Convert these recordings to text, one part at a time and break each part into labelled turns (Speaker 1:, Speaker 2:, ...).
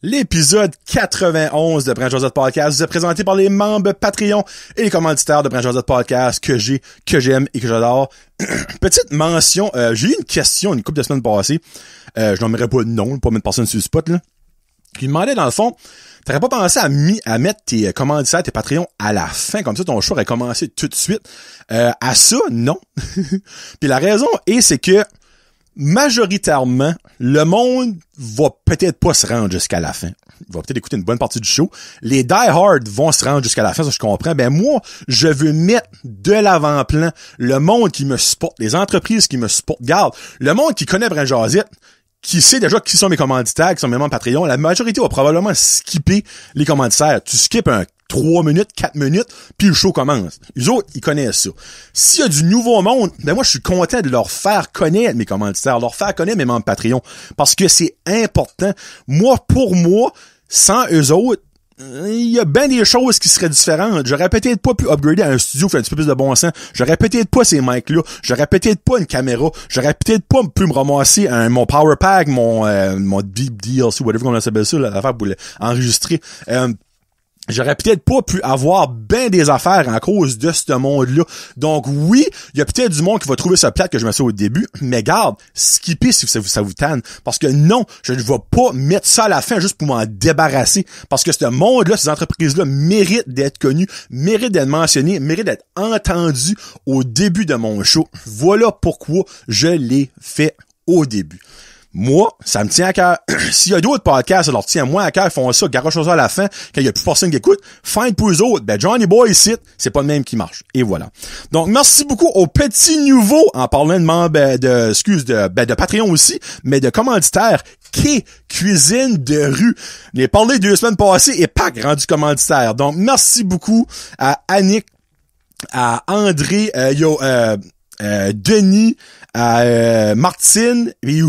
Speaker 1: L'épisode 91 de Brand Josette Podcast vous est présenté par les membres Patreon et les commanditaires de Brand Josette Podcast que j'aime et que j'adore. Petite mention, j'ai eu une question une couple de semaines passées. Je nommerai pas de nom, pas mettre personne sur le spot, là. Qui demandait dans le fond, t'aurais pas pensé à mettre tes commanditaires, tes Patreons à la fin, comme ça ton show aurait commencé tout de suite. À ça, non. Puis la raison c'est que majoritairement, le monde va peut-être pas se rendre jusqu'à la fin. Il va peut-être écouter une bonne partie du show. Les die-hard vont se rendre jusqu'à la fin, ça je comprends. Ben moi, je veux mettre de l'avant-plan le monde qui me supporte, les entreprises qui me supportent. Garde, le monde qui connaît Brand Josette, qui sait déjà qui sont mes commanditaires, qui sont mes membres Patreon, la majorité va probablement skipper les commanditaires. Tu skippes 3 minutes, 4 minutes, puis le show commence. Les autres, ils connaissent ça. S'il y a du nouveau monde, ben moi, je suis content de leur faire connaître mes commanditaires, leur faire connaître mes membres Patreon, parce que c'est important. Pour moi, sans eux autres, il y a bien des choses qui seraient différentes. J'aurais peut-être pas pu upgrader à un studio, faire un petit peu plus de bon sens. J'aurais peut-être pas ces mics-là. J'aurais peut-être pas une caméra. J'aurais peut-être pas pu me ramasser mon power pack, mon deep DLC, whatever on s'appelle ça, l'affaire pour l'enregistrer. J'aurais peut-être pas pu avoir ben des affaires en cause de ce monde-là. Donc oui, il y a peut-être du monde qui va trouver ça plate que je me suis au début, mais garde, skippez si ça vous tanne. Parce que non, je ne vais pas mettre ça à la fin juste pour m'en débarrasser. Parce que ce monde-là, ces entreprises-là méritent d'être connues, méritent d'être mentionnées, méritent d'être entendues au début de mon show. Voilà pourquoi je l'ai fait au début. Moi, ça me tient à cœur. S'il y a d'autres podcasts, ça leur tient moins à cœur, ils font ça, garoche ça à la fin, quand il y a plus personne qui écoute, fine pour eux autres. Ben, Johnny Boy ici, c'est pas le même qui marche. Et voilà. Donc, merci beaucoup aux petits nouveaux, en parlant de membres, de Patreon aussi, mais de commanditaires, qui Cuisine de rue. J'ai parlé 2 semaines passées et pas rendu commanditaire. Donc, merci beaucoup à Annick, à André, Denis, à Martine, et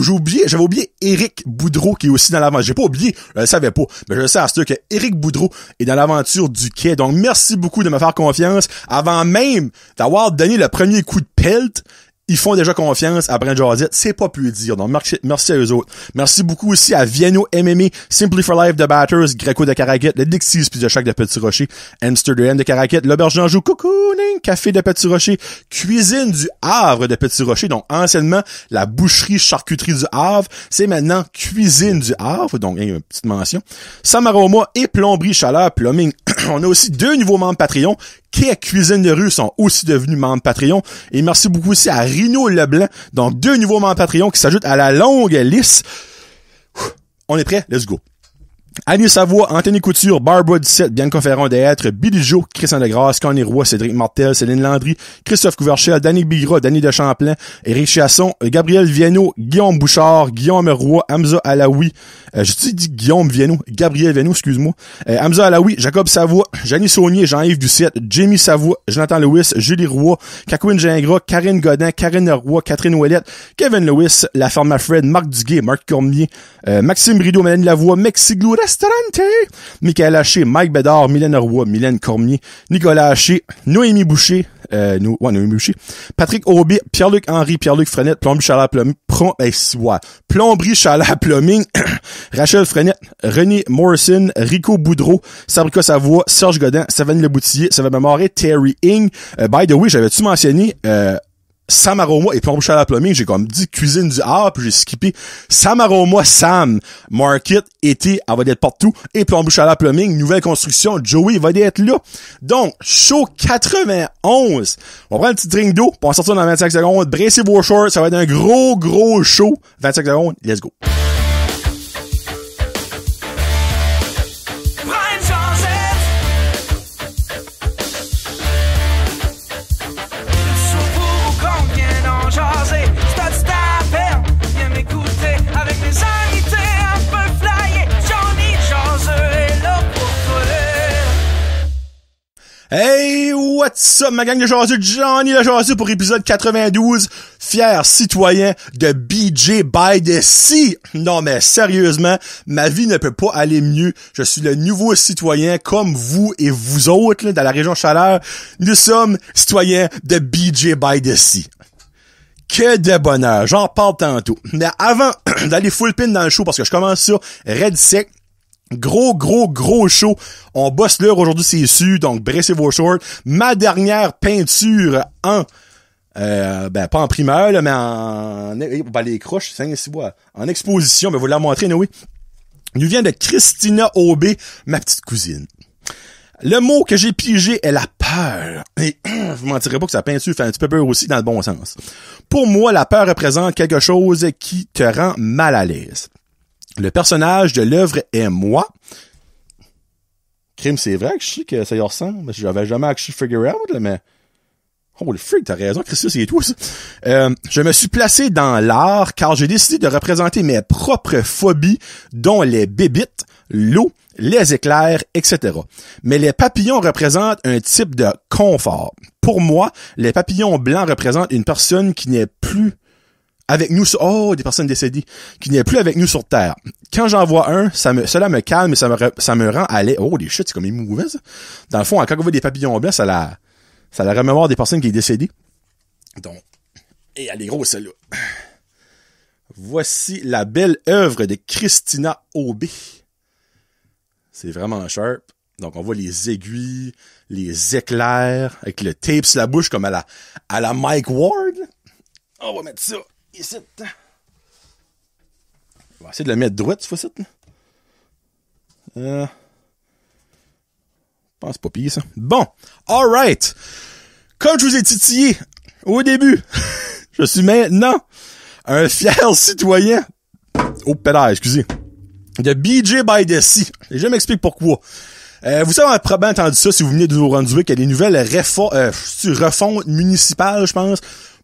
Speaker 1: j'avais oublié Éric Boudreau qui est aussi dans l'aventure. J'ai pas oublié, je le savais pas, mais je le sais à ce que Éric Boudreau est dans l'aventure du quai. Donc merci beaucoup de me faire confiance avant même d'avoir donné le premier coup de pelt. Ils font déjà confiance à Brand Josette, c'est pas plus dire. Donc, merci à eux autres. Merci beaucoup aussi à Vienno MMA, Simply for Life de Batters, Greco de Caraquette, le Dixie's puis de Chac de Petit Rocher, Hamster de M de Caraquette, l'Auberge d'Anjou, Cocooning, Café de Petit Rocher, Cuisine du Havre de Petit Rocher. Donc, anciennement, la boucherie charcuterie du Havre, c'est maintenant Cuisine du Havre. Donc, une petite mention. Samaroma et Plomberie Chaleur Plumbing. On a aussi 2 nouveaux membres Patreon qui à Cuisine de rue sont aussi devenus membres Patreon. Et merci beaucoup aussi à Rino Leblanc. Donc, 2 nouveaux membres Patreon qui s'ajoutent à la longue liste. On est prêt? Let's go. Annie Savoie, Anthony Couture, Barbara 17, Bianca Ferron d'être, Billy Joe, Christian Degrasse, Connie Roy, Cédric Martel, Céline Landry, Christophe Couverchel, Danny Bigra, Danny de Champlain, Éric Chasson, Gabriel Viano, Guillaume Bouchard, Guillaume Roy, Hamza Alaoui, j'ai dit Guillaume Viano, Gabriel Viano, excuse-moi, Hamza Alaoui, Jacob Savoie, Janie Saunier, Jean-Yves Ducette, Jamie Savoie, Jonathan Lewis, Julie Roy, Cacouine Gingras, Karine Godin, Karine Roy, Catherine Ouellette, Kevin Lewis, La Ferme Fred, Marc Duguay, Marc Cormier, Maxime Brideau, Mélanie Lavoie, Mexiglou Restaurante, Michael Haché, Mike Bédard, Mylène Roy, Mylène Cormier, Nicolas Haché, Noémie Boucher, Noémie Boucher, Patrick Aubé, Pierre-Luc Henry, Pierre-Luc Frenette, Plomberie Chaleur Plumbing, Plomberie Chaleur Plumbing, Rachel Frenette, René Morrison, Rico Boudreau, Sabrica Savoie, Serge Godin, Savane Leboutillier, Savane Memoré, Terry Ing, by the way, j'avais-tu mentionné, Sam Aroma et Plomberie Chaleur Plumbing, j'ai comme dit Cuisine du Havre, puis j'ai skippé Sam Aroma, Sam, Market, été, elle va être partout, et Plomberie Chaleur Plumbing, nouvelle construction, Joey va être là. Donc, show 91. On prend un petit drink d'eau, puis on va sortir dans 25 secondes, bressez vos shorts, ça va être un gros show. 25 secondes, let's go. Hey, what's up, ma gang de jaseux, Johnny le jaseux pour épisode 92, fier citoyen de BJ by the Sea. Non, mais sérieusement, ma vie ne peut pas aller mieux. Je suis le nouveau citoyen comme vous et vous autres, là, dans la région Chaleur. Nous sommes citoyens de BJ by the Sea. Que de bonheur, j'en parle tantôt. Mais avant d'aller full pin dans le show, parce que je commence ça red sec, Gros show. On bosse l'heure aujourd'hui, c'est sûr, donc bressez vos shorts. Ma dernière peinture en... pas en primeur, là, mais les croches, en exposition, vous la montrer, oui. Nous vient de Christina Aubé, ma petite cousine. Le mot que j'ai pigé est la peur. Et je vous mentirai pas que sa peinture fait un petit peu peur aussi dans le bon sens. Pour moi, la peur représente quelque chose qui te rend mal à l'aise. Le personnage de l'œuvre est moi. Crime, c'est vrai que je sais que ça y ressemble. J'avais jamais actually figure out, là, mais... Holy freak, t'as raison, Christy, c'est tout, ça. Je me suis placé dans l'art car j'ai décidé de représenter mes propres phobies, dont les bébites, l'eau, les éclairs, etc. Mais les papillons représentent un type de confort. Pour moi, les papillons blancs représentent une personne qui n'est plus avec nous des personnes décédées, qui n'est plus avec nous sur Terre. Quand j'en vois un, cela me calme et ça me rend à l'aise. Oh, des shit, c'est comme émouvant, ça. Dans le fond, quand on voit des papillons blancs, ça la remémore des personnes qui est décédées. Donc, et elle est grosse, celle-là. Voici la belle œuvre de Christina Aubé. C'est vraiment sharp. Donc, on voit les aiguilles, les éclairs, avec le tape sur la bouche, comme à la Mike Ward. On va mettre ça ici. On va essayer de le mettre droit, cette fois-ci. Je pense pas pire, ça. Bon. Alright. Comme je vous ai titillé au début, je suis maintenant un fier citoyen. Oh, pédale, excusez. De BJ by the Sea. Et je m'explique pourquoi. Vous avez probablement entendu ça si vous venez de Nouveau-Brunswick, il y a des nouvelles refontes municipales, je pense.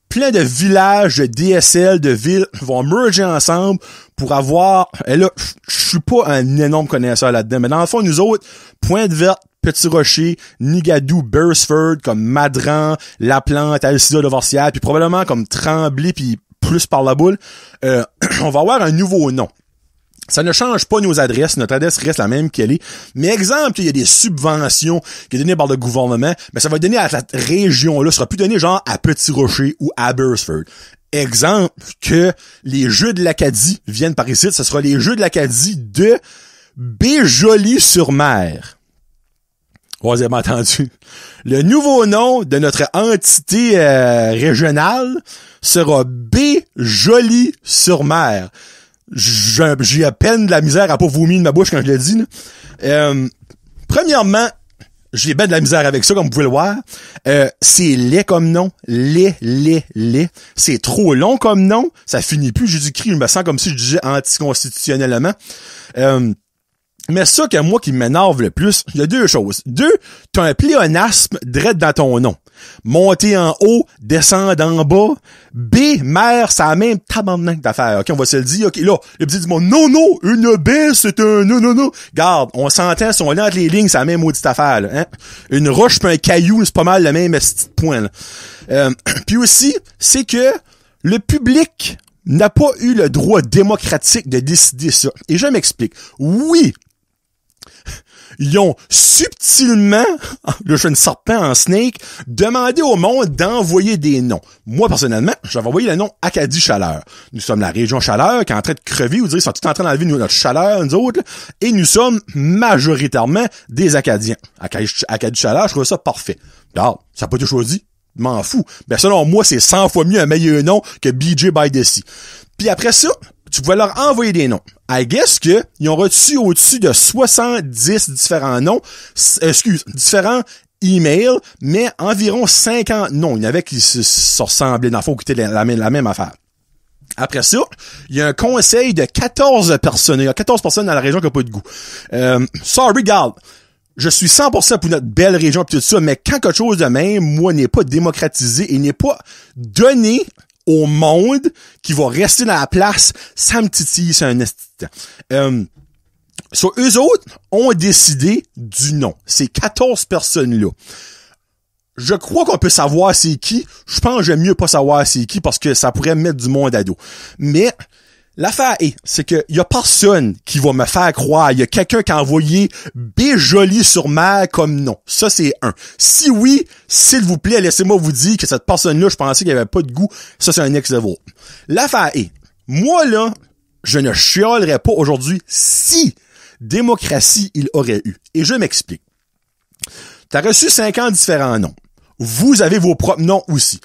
Speaker 1: Plein de villages, de DSL, de villes vont merger ensemble pour avoir... Et là, je suis pas un énorme connaisseur là-dedans, mais dans le fond, nous autres, Pointe-Verte, Petit-Rocher, Nigadou, Beresford, comme Madran, La Plante, Alcida-de-Vorcière, puis probablement comme Tremblay, puis plus par la boule, on va avoir un nouveau nom. Ça ne change pas nos adresses, notre adresse reste la même qu'elle est. Mais exemple, il y a des subventions qui sont données par le gouvernement, mais ça va être donné à cette région-là, ça sera plus donné genre à Petit-Rocher ou à Beresford. Exemple, que les Jeux de l'Acadie viennent par ici, ce sera les Jeux de l'Acadie de Béjoly-sur-Mer. Vous avez entendu. Le nouveau nom de notre entité régionale sera Béjoly-sur-Mer. J'ai à peine de la misère à pas vomir de ma bouche quand je le dis. Premièrement, j'ai ben de la misère avec ça, comme vous pouvez le voir. C'est laid comme nom. Laid. C'est trop long comme nom. Ça finit plus. Jésus-Christ, je me sens comme si je disais anticonstitutionnellement. Mais ça que moi qui m'énerve le plus, il y a deux choses. T'as un pléonasme direct dans ton nom. Monter en haut, descendre en bas. Mère, ça a même tabarnak d'affaires. OK, on va se le dire. OK, là, le petit du monde, non, une baie, c'est un non. Garde, on s'entend, si on lit entre les lignes, c'est la même maudite affaire, là, hein? Une roche pis un caillou, c'est pas mal le même petit point, là. Puis aussi, c'est que le public n'a pas eu le droit démocratique de décider ça. Et je m'explique. Oui, ils ont subtilement, là je fais une serpent en snake, demandé au monde d'envoyer des noms. Moi, personnellement, j'avais envoyé le nom Acadie Chaleur. Nous sommes la région Chaleur qui est en train de crever, vous direz, ils sont tous en train d'enlever notre chaleur, nous autres, là, et nous sommes majoritairement des Acadiens. Acadie Chaleur, je trouve ça parfait. Regarde, ça n'a pas été choisi, m'en fous. Ben selon moi, c'est 100 fois mieux un meilleur nom que BJ by the Sea. Puis après ça, tu pouvais leur envoyer des noms. I guess que ils ont reçu au-dessus de 70 différents noms, différents emails, mais environ 50 noms. Il y en avait qui se ressemblaient dans le fond, qui étaient la même affaire. Après ça, il y a un conseil de 14 personnes. Il y a 14 personnes dans la région qui n'ont pas de goût. Sorry, garde. Je suis 100% pour notre belle région et tout ça, mais quand quelque chose de même, moi, n'est pas démocratisé et n'est pas donné au monde qui va rester dans la place, ça me titille, c'est un estitant. Eux autres ont décidé du nom. Ces 14 personnes-là. Je crois qu'on peut savoir c'est qui. Je pense que j'aime mieux pas savoir c'est qui parce que ça pourrait me mettre du monde à dos. Mais l'affaire c'est que y a personne qui va me faire croire. Il y a quelqu'un qui a envoyé Béjoly-sur-Mer comme nom. Ça, c'est un. Si oui, s'il vous plaît, laissez-moi vous dire que cette personne-là, je pensais qu'il avait pas de goût. Ça, c'est un ex-level. L'affaire moi, là, je ne chialerais pas aujourd'hui si démocratie il aurait eu? Et je m'explique. T'as reçu 50 différents noms. Vous avez vos propres noms aussi.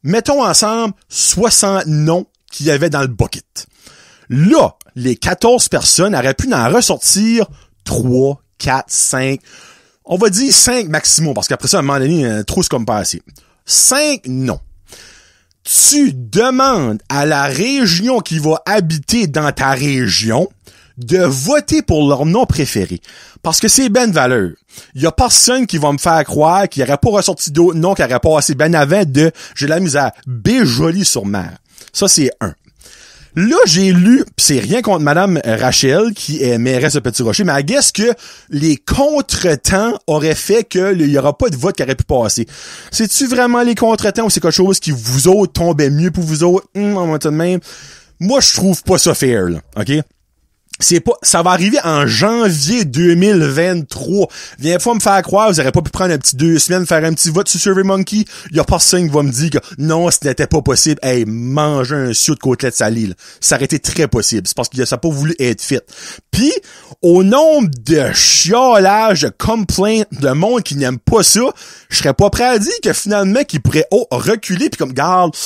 Speaker 1: Mettons ensemble 60 noms qu'il y avait dans le bucket. Là, les 14 personnes auraient pu en ressortir 3, 4, 5, on va dire 5 maximum, parce qu'après ça, à un moment donné, trop c'est comme pas assez. 5 noms. Tu demandes à la région qui va habiter dans ta région de voter pour leur nom préféré. Parce que c'est ben valeur. Il y a personne qui va me faire croire qu'il n'y aurait pas ressorti d'autres noms qui auraient pas assez ben avant de j'ai la misère. Baie-Jolie-sur-Mer. Ça, c'est un. Là, j'ai lu, pis c'est rien contre Madame Rachel, qui est mairesse de Petit-Rocher, mais I guess que les contretemps auraient fait que il y aura pas de vote qui aurait pu passer. C'est-tu vraiment les contretemps ou c'est quelque chose qui vous autres tombait mieux pour vous autres? Même. Moi, je trouve pas ça fair, là. OK? Ça va arriver en janvier 2023. Viens pas me faire croire, vous aurez pas pu prendre un petit 2 semaines, faire un petit vote sur SurveyMonkey. Il y a personne qui va me dire que non, ce n'était pas possible. Hey, manger un siou de côtelette salée, là. Ça aurait été très possible. C'est parce que ça n'a pas voulu être fait. Puis, au nombre de chiolages, de complaints, de monde qui n'aime pas ça, je serais pas prêt à dire que finalement, qu'ils pourraient reculer puis comme, garde,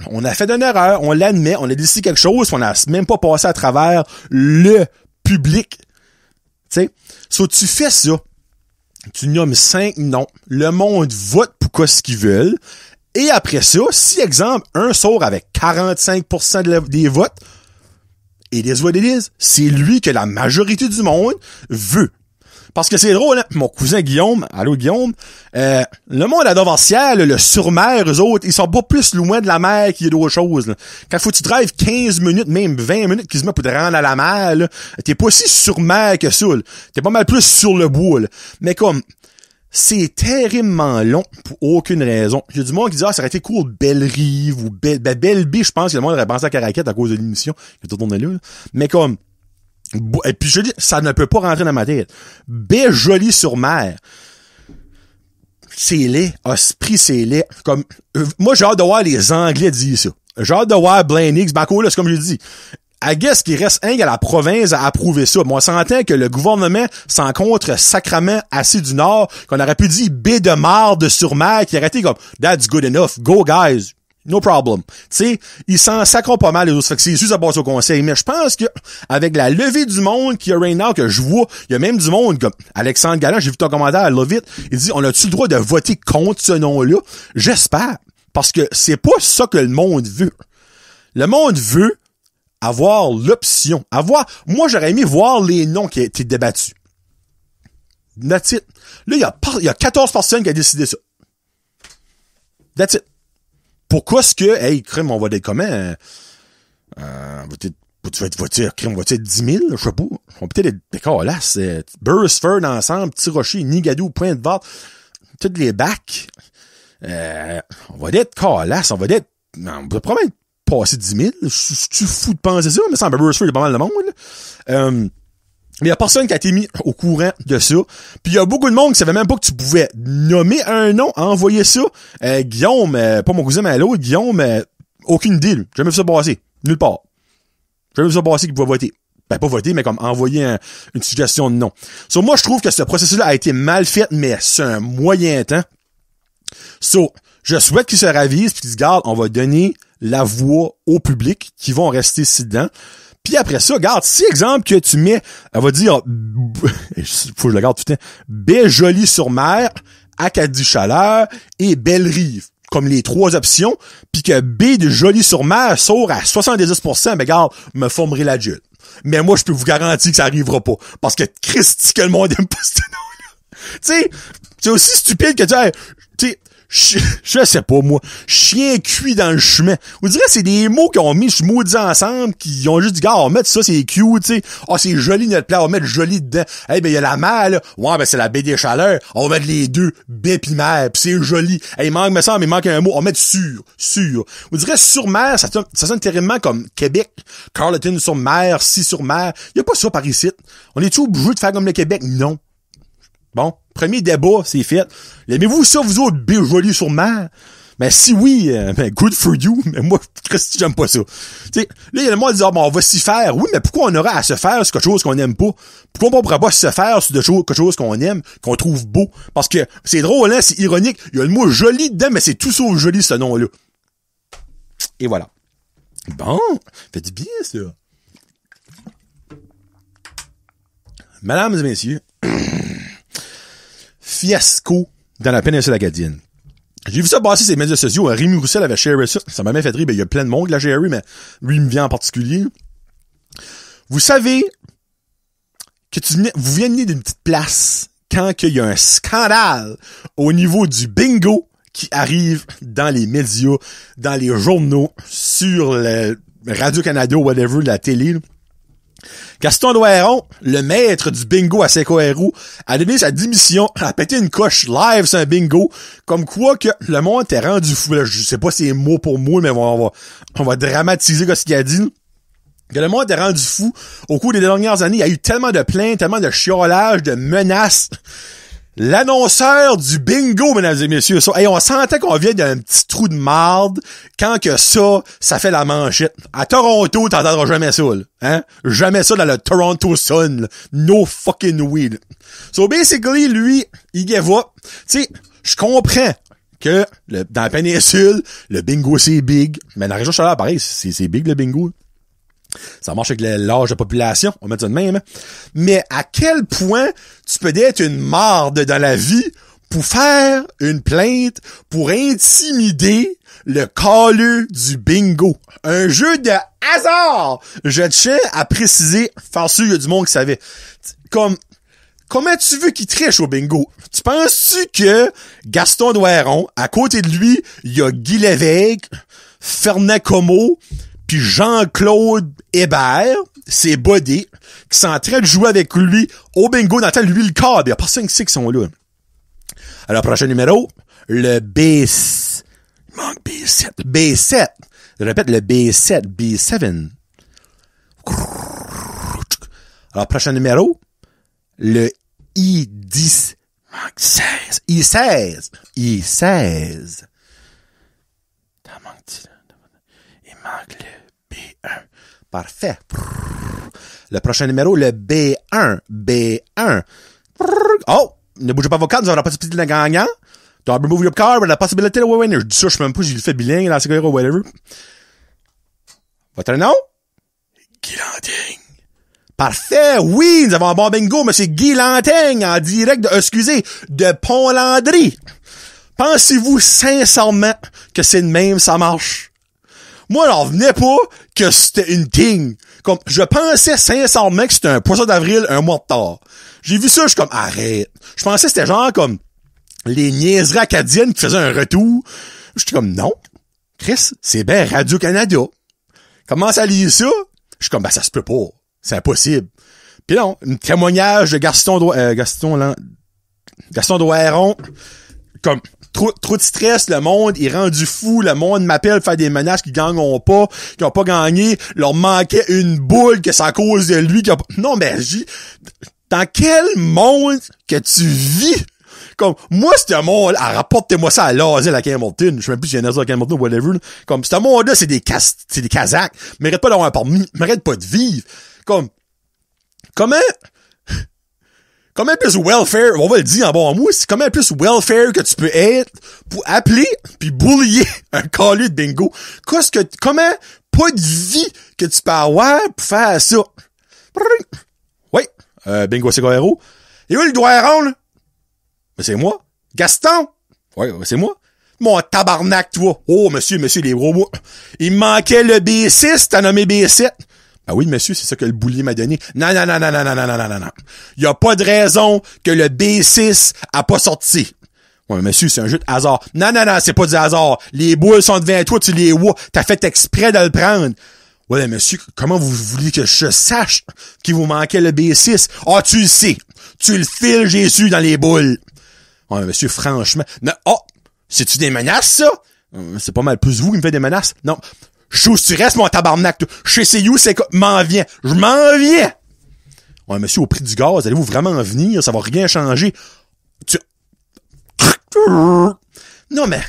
Speaker 1: on a fait une erreur, on l'admet, on a décidé quelque chose, on a même pas passé à travers le public. Tu sais, tu fais ça, tu nommes 5 noms, le monde vote pour ce qu'ils veulent, et après ça, si, exemple, un sort avec 45% des votes, et des voix d'élise, c'est lui que la majorité du monde veut. Parce que c'est drôle, hein? Mon cousin Guillaume, allô Guillaume, le monde à Doversière, le sur-mer, eux autres, ils sont pas plus loin de la mer qu'il y a d'autres choses. Là. Quand faut que tu drives 15 minutes, même 20 minutes quasiment pour te rendre à la mer, là, t'es pas si sur-mer que ça. Là. T'es pas mal plus sur le bois. Là. Mais comme, c'est terriblement long pour aucune raison. Il y a du monde qui dit, ça aurait été cool, Belle-Rive ou Belle-Bille, je pense que le monde aurait pensé à Caraquette à cause de l'émission. Tout le monde est là. Mais comme, et puis je dis, ça ne peut pas rentrer dans ma tête. Baie-Jolie-sur-Mer. C'est laid. Osprey, c'est laid. Comme, moi, j'ai hâte de voir les Anglais dire ça. J'ai hâte de voir Blaine Higgs. Baco, là, c'est comme je dis. I guess qu'il reste à la province à approuver ça. Moi, on s'entend que le gouvernement s'en contre sacrament assez du Nord, qu'on aurait pu dire Baie-de-Marde-sur-Mer, qui aurait été comme, that's good enough. Go, guys. No problem. Tu sais, ils s'en sacrent pas mal les autres. Fait que c'est sûr ça passe au conseil. Mais je pense que avec la levée du monde qu'il y a right now, que je vois, il y a même du monde comme Alexandre Galland, j'ai vu ton commentaire, I love it. Il dit, on a-tu le droit de voter contre ce nom-là? J'espère. Parce que c'est pas ça que le monde veut. Le monde veut avoir l'option. Moi, j'aurais aimé voir les noms qui étaient débattus. That's it. Là, il y a 14 personnes qui ont décidé ça. That's it. Pourquoi est-ce que, hey, crème, on va être comment? Tu vas être voté, crème, va-tu être 10 000? Je sais pas. On peut peut-être être décalasse. Burstford ensemble, Petit Rocher, Nigadou, Pointe-Verte, toutes les bacs. On va être calasse, on va probablement passer 10 000. Je suis fou de penser ça, mais ça, Burstford, il y a pas mal de monde, là. Mais il y a personne qui a été mis au courant de ça. Puis il y a beaucoup de monde qui savait même pas que tu pouvais nommer un nom, envoyer ça. Guillaume, pas mon cousin, mais l'autre, Guillaume, aucune idée. J'ai jamais vu ça passer. Nulle part. J'ai jamais vu ça passer qu'il pouvait voter. Ben, pas voter, mais comme envoyer une suggestion de nom. So, moi, je trouve que ce processus-là a été mal fait, mais c'est un moyen temps. So, je souhaite qu'ils se ravisent puis qu'ils se gardent. On va donner la voix au public qui vont rester ici dedans. Puis après ça, regarde, si exemple que tu mets, on va dire, faut que je le garde tout le temps, Baie-Jolie-sur-Mer, Acadie-Chaleur et Belle-Rive, comme les 3 options, puis que Baie-Jolie-sur-Mer sort à 70%, ben regarde, me formerai la gueule. Mais moi, je peux vous garantir que ça arrivera pas, parce que Christy, que le monde aime pas ce nom-là. Tu sais, c'est aussi stupide que tu sais, je sais pas, moi. Chien cuit dans le chemin. Vous direz, c'est des mots qu'ils ont mis, je maudis ensemble, qui ont juste dit, gars, on va mettre ça, c'est cute, tu sais. Ah, c'est joli notre plat, on va mettre joli dedans. Eh ben, il y a la mer, là. Ouais, ben, c'est la baie des Chaleurs. On va mettre les deux, baie pis mer, pis c'est joli. Eh, il manque un mot. On va mettre sur. Vous direz, sur mer, ça sonne terriblement comme Québec. Carleton sur mer, si sur mer. Y a pas ça par ici. On est-tu obligé de faire comme le Québec? Non. Bon, premier débat, c'est fait. Aimez-vous ça, vous autres, Baie-Jolie-sur-Mer? Mais si oui, ben good for you, mais moi, j'aime pas ça. Tu sais, là, il y a le monde qui dit, bon, on va s'y faire. Oui, mais pourquoi on aurait à se faire sur quelque chose qu'on aime pas? Pourquoi on pourrait pas se faire sur quelque chose qu'on aime, qu'on trouve beau? Parce que c'est drôle, hein, c'est ironique. Il y a le mot joli dedans, mais c'est tout sauf joli, ce nom-là. Et voilà. Bon, fait du bien, ça. Mesdames et messieurs, fiasco dans la péninsule acadienne. J'ai vu ça passer sur les médias sociaux. Rémi Roussel avait sharé ça. Ça m'a même fait rire. Ben, il y a plein de monde qui l'a sharé, mais lui, il me vient en particulier. Vous savez que vous venez d'une petite place quand il y a un scandale au niveau du bingo qui arrive dans les médias, dans les journaux, sur le Radio-Canada ou whatever, la télé. Gaston Doiron, le maître du bingo à Seco-Héroux, a donné sa démission, a pété une coche live sur un bingo, comme quoi que le monde était rendu fou. Là, je sais pas si c'est mot pour mot, mais on va dramatiser ce qu'il a dit. Que le monde était rendu fou. Au cours des dernières années, il y a eu tellement de plaintes, tellement de chiolages, de menaces. L'annonceur du bingo, mesdames et messieurs, ça, hey, on sentait qu'on vient d'un petit trou de marde quand que ça fait la manchette. À Toronto, t'entendras jamais ça, là, hein? Jamais ça dans le Toronto Sun, là. No fucking way, là. So, basically, lui, il give up. Tu sais, je comprends que dans la péninsule, le bingo, c'est big. Mais dans la région Chaleur, pareil, c'est big, le bingo. Ça marche avec l'âge de population, on va mettre ça de même. Hein? Mais à quel point tu peux être une marde dans la vie pour faire une plainte, pour intimider le calleux du bingo? Un jeu de hasard! Je tiens à préciser, faire sûr il y a du monde qui savait. Comment tu veux qu'il triche au bingo? Tu penses-tu que Gaston Doiron, à côté de lui, il y a Guy Lévesque, Fernand Como, puis Jean-Claude Hébert, ses buddies, qui sont en train de jouer avec lui au bingo dans le temps, lui le câble. Il y a personne qui sait qu'ils sont là. Alors, prochain numéro, le B7. Il manque B7. B7. Je répète, le B7. B7. Alors, prochain numéro, le I10. Il manque 16. I16. I16. Il manque le B1. Parfait. Le prochain numéro, le B1. B1. Oh! Ne bougez pas vos cartes, vous n'aurez pas de possibilité de gagnant. Don't remove your card with la possibilité de winner. Je dis ça, je sais même pas si j'ai le fait bilingue dans la sécurité ou whatever. Votre nom? Guy Lantaigne. Parfait, oui, nous avons un bon bingo, monsieur Guy Lantaigne, en direct de Pont-Landry. Pensez-vous sincèrement que c'est le même, ça marche? Moi, j'en revenais pas que c'était une thing. Comme, je pensais sincèrement que c'était un poisson d'avril un mois de tard. J'ai vu ça, je suis comme, arrête. Je pensais que c'était genre comme les niaiseries acadiennes qui faisaient un retour. J'étais comme, non. Chris, c'est bien Radio-Canada. Commence à lire ça. Je suis comme, ça se peut pas. C'est impossible. Puis non, un témoignage de Gaston Doiron. Comme, trop de stress, le monde est rendu fou, le monde m'appelle faire des menaces qu'ils gagneront pas, qui ont pas gagné, leur manquait une boule que c'est à cause de lui qui a pas... Non, mais dans quel monde que tu vis? Comme, moi, c'est un monde, rapportez-moi ça à l'asile à Campbellton. Je sais même plus si y a un asile à Campbellton ou whatever. Là. Comme, c'est un monde-là, c'est des Kazakhs. Mérite pas d'avoir un permis. Mérite pas de vivre. Comme, comment plus welfare, on va le dire en bon mot, c'est comment plus welfare que tu peux être pour appeler puis bullier un calleux de bingo. Comment pas de vie que tu peux avoir pour faire ça? Oui, bingo c'est héros. Et où le Doiron, là? Ben, c'est moi. Gaston? Oui, c'est moi. Mon tabarnak, toi. Oh, monsieur, les gros mots. Il me manquait le B6, t'as nommé B7. Ah oui, monsieur, c'est ça que le boulier m'a donné. Non. Il y a pas de raison que le B6 a pas sorti. Ouais, monsieur, c'est un jeu de hasard. Non, c'est pas du hasard. Les boules sont devant toi, tu les vois. T'as fait exprès de le prendre. Ouais, monsieur, comment vous voulez que je sache qu'il vous manquait le B6? Ah, tu le sais. Tu le files, Jésus, dans les boules. Ouais, monsieur, franchement. Non, c'est-tu des menaces, ça? C'est pas mal plus vous qui me faites des menaces. Non. Chose, tu restes, mon tabarnak, toi. Chez CU, c'est quoi? Je m'en viens. Ouais, monsieur, au prix du gaz, allez-vous vraiment venir? Ça va rien changer. Non, mais...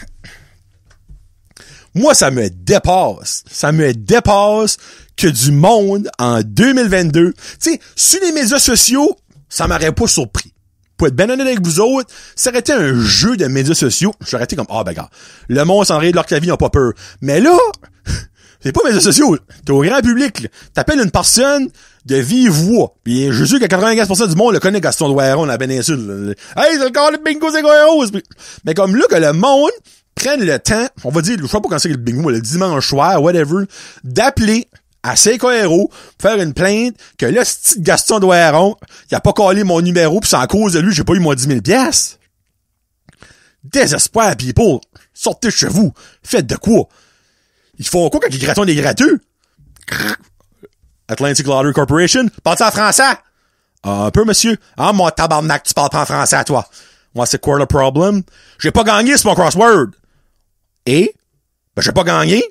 Speaker 1: Moi, ça me dépasse. Ça me dépasse que du monde en 2022. Tu sais, sur les médias sociaux, ça m'aurait pas surpris. Pour être ben honnête avec vous autres, ça aurait été un jeu de médias sociaux. J'aurais été comme, ah ben gars, le monde s'en rit de leur clavier, ils n'ont pas peur. Mais là, c'est pas médias sociaux. T'es au grand public, là. T'appelles une personne de vive voix. Puis je suis sûr que 95% du monde le connaît Gaston Douairon dans la péninsule. Hey, c'est le corps de bingo, c'est quoi rose? Mais comme là, que le monde prenne le temps, on va dire, je sais pas quand c'est le bingo, le dimanche soir, whatever, d'appeler à Seco-Héros, faire une plainte que là, ce petit Gaston Douairon, il a pas collé mon numéro, pis c'est à cause de lui, j'ai pas eu mon 10 000 piastres. Désespoir, people. Sortez chez vous. Faites de quoi? Ils font quoi quand ils grattent des gratteux? Atlantic Lottery Corporation. Parle-tu en français? Un peu, monsieur. Ah, mon tabarnak, tu parles pas en français à toi. Moi, c'est quoi le problème? J'ai pas gagné, c'est mon crossword. Et? Ben, j'ai pas gagné.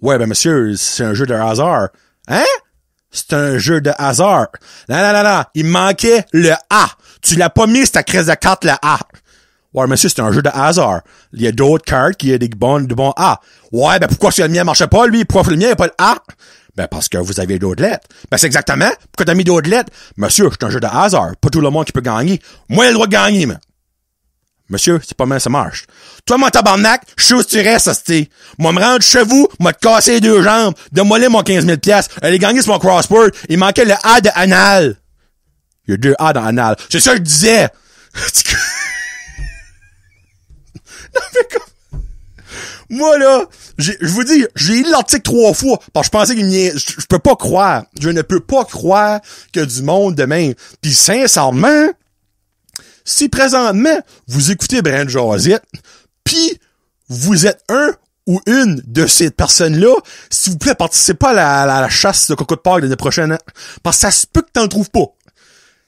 Speaker 1: Ouais, ben, monsieur, c'est un jeu de hasard. Hein? C'est un jeu de hasard. Non. Il manquait le A. Tu l'as pas mis, ta crise de carte, le A. Ouais, monsieur, c'est un jeu de hasard. Il y a d'autres cartes qui ont des bons A. Ouais, ben, pourquoi si le mien marchait pas, lui? Pourquoi le mien n'a pas le A? Ben, parce que vous avez d'autres lettres. Ben, c'est exactement. Pourquoi t'as mis d'autres lettres? Monsieur, c'est un jeu de hasard. Pas tout le monde qui peut gagner. Moi, j'ai le droit de gagner, mais. Monsieur, c'est pas mal, ça marche. Toi, mon tabarnak, je sais où tu restes, hostie. Moi, me rendre chez vous, moi, te casser les deux jambes, de moller mon 15 000 piastres, aller gagner sur mon crossword. Il manquait le A de anal. Il y a 2 A dans anal. C'est ça que je disais. Non, mais comme... Moi, là, je vous dis, j'ai lu l'article 3 fois, parce que je pensais qu'il m'y est... Je peux pas croire. Je ne peux pas croire que du monde de même. Puis sincèrement, si présentement, vous écoutez Brand Josette, puis vous êtes un ou une de ces personnes-là, s'il vous plaît, participez pas à la chasse de coco de Pâques l'année prochaine. Hein? Parce que ça se peut que t'en trouves pas.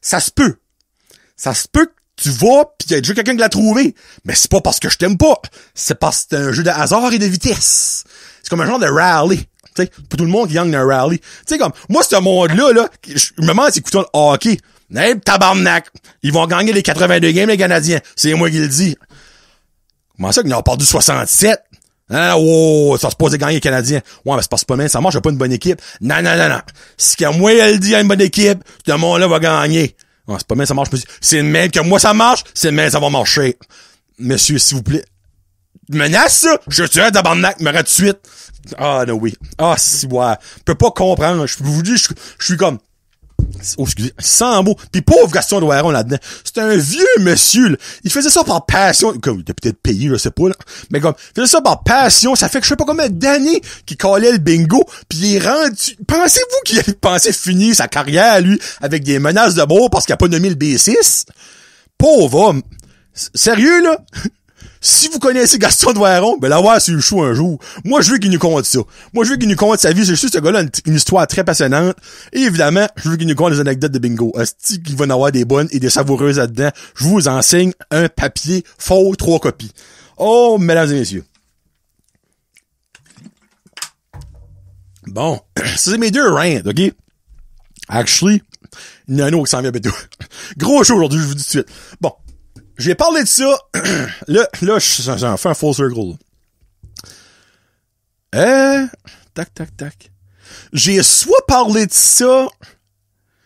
Speaker 1: Ça se peut. Ça se peut que tu vas, pis il y a déjà quelqu'un qui l'a trouvé. Mais c'est pas parce que je t'aime pas. C'est parce que c'est un jeu de hasard et de vitesse. C'est comme un genre de rally. Tu sais, pour tout le monde qui gagne un rally. Tu sais, comme, moi, ce monde-là, là, je me demande s'écoutant le hockey. Hey, tabarnak! Ils vont gagner les 82 games, les Canadiens. C'est moi qui le dis. Comment ça qu'ils ont perdu 67? Ah, oh, ça se pose de gagner les Canadiens. Ouais, mais c'est parce que pas mal, ça marche, j'ai pas une bonne équipe. Non. Si que moi, elle dit, il y a une bonne équipe, ce monde-là va gagner. Ouais, c'est pas mal, ça marche. C'est le même que moi, ça marche, c'est le même, ça va marcher. Monsieur, s'il vous plaît. Menace, ça? Je suis un tabarnak, me rate de suite. Ah, non, oui. Ah, si, ouais. Je peux pas comprendre. Je vous dis, je suis comme, oh, excusez, sans mots. Pis pauvre Gaston Douairon là-dedans. C'est un vieux monsieur, là. Il faisait ça par passion. Comme, il était peut-être payé, je sais pas, là. Mais comme, il faisait ça par passion. Ça fait que je sais pas combien d'années qu'il collait le bingo. Pis il est rendu... Pensez-vous qu'il a pensé finir sa carrière, lui, avec des menaces de mort parce qu'il a pas nommé le B6? Pauvre homme. Sérieux, là? Si vous connaissez Gaston Douairon, ben l'avoir sur le show un jour. Moi, je veux qu'il nous conte ça. Moi, je veux qu'il nous conte sa vie. C'est juste ce gars-là, une histoire très passionnante. Et évidemment, je veux qu'il nous conte des anecdotes de bingo. Asti qu'il va en avoir des bonnes et des savoureuses là-dedans. Je vous enseigne un papier faux, 3 copies. Oh, mesdames et messieurs. Bon. C'est mes 2 rants, OK? Actually, il y en a un autre qui s'en vient bientôt. Gros show aujourd'hui, je vous dis tout de suite. Bon. J'ai parlé de ça. Là, j'en fais un full circle. Tac. J'ai soit parlé de ça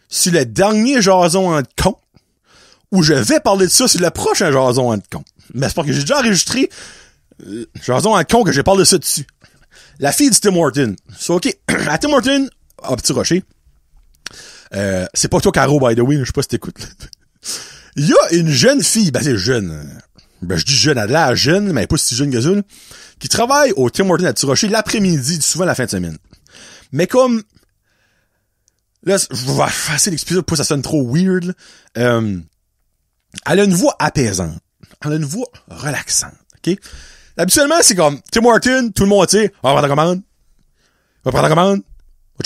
Speaker 1: sur le dernier jason en con, ou je vais parler de ça sur le prochain jason en con. Mais c'est parce que j'ai déjà enregistré jason en con que j'ai parlé de ça dessus. La fille du Tim Horton. C'est OK. À Tim Horton, à Petit Rocher. C'est pas toi, Caro, by the way. Je sais pas si t'écoutes. Il y a une jeune fille, ben c'est jeune, ben je dis jeune, elle a l'air jeune, mais elle est pas si jeune que ça, là, qui travaille au Tim Hortons à Petit-Rocher l'après-midi, souvent la fin de semaine. Mais comme, là, je vais essayer d'expliquer pour que ça sonne trop weird, là. Elle a une voix apaisante. Elle a une voix relaxante, OK? Habituellement, c'est comme, Tim Hortons, tout le monde, tu sais, on va prendre la commande,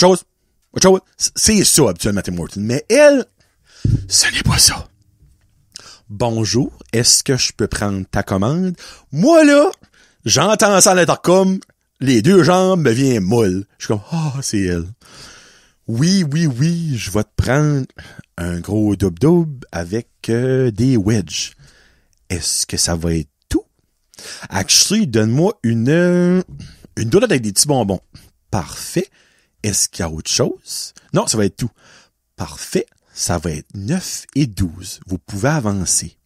Speaker 1: autre chose. C'est ça, habituellement, Tim Hortons. Mais elle, ce n'est pas ça. Bonjour, est-ce que je peux prendre ta commande? Moi, là, j'entends ça à l'intercom, les 2 jambes me viennent molles. Je suis comme, c'est elle. Oui, je vais te prendre un gros dub-dub avec des wedges. Est-ce que ça va être tout? Actually, donne-moi une donut avec des petits bonbons. Parfait. Est-ce qu'il y a autre chose? Non, ça va être tout. Parfait. Ça va être 9 et 12. Vous pouvez avancer.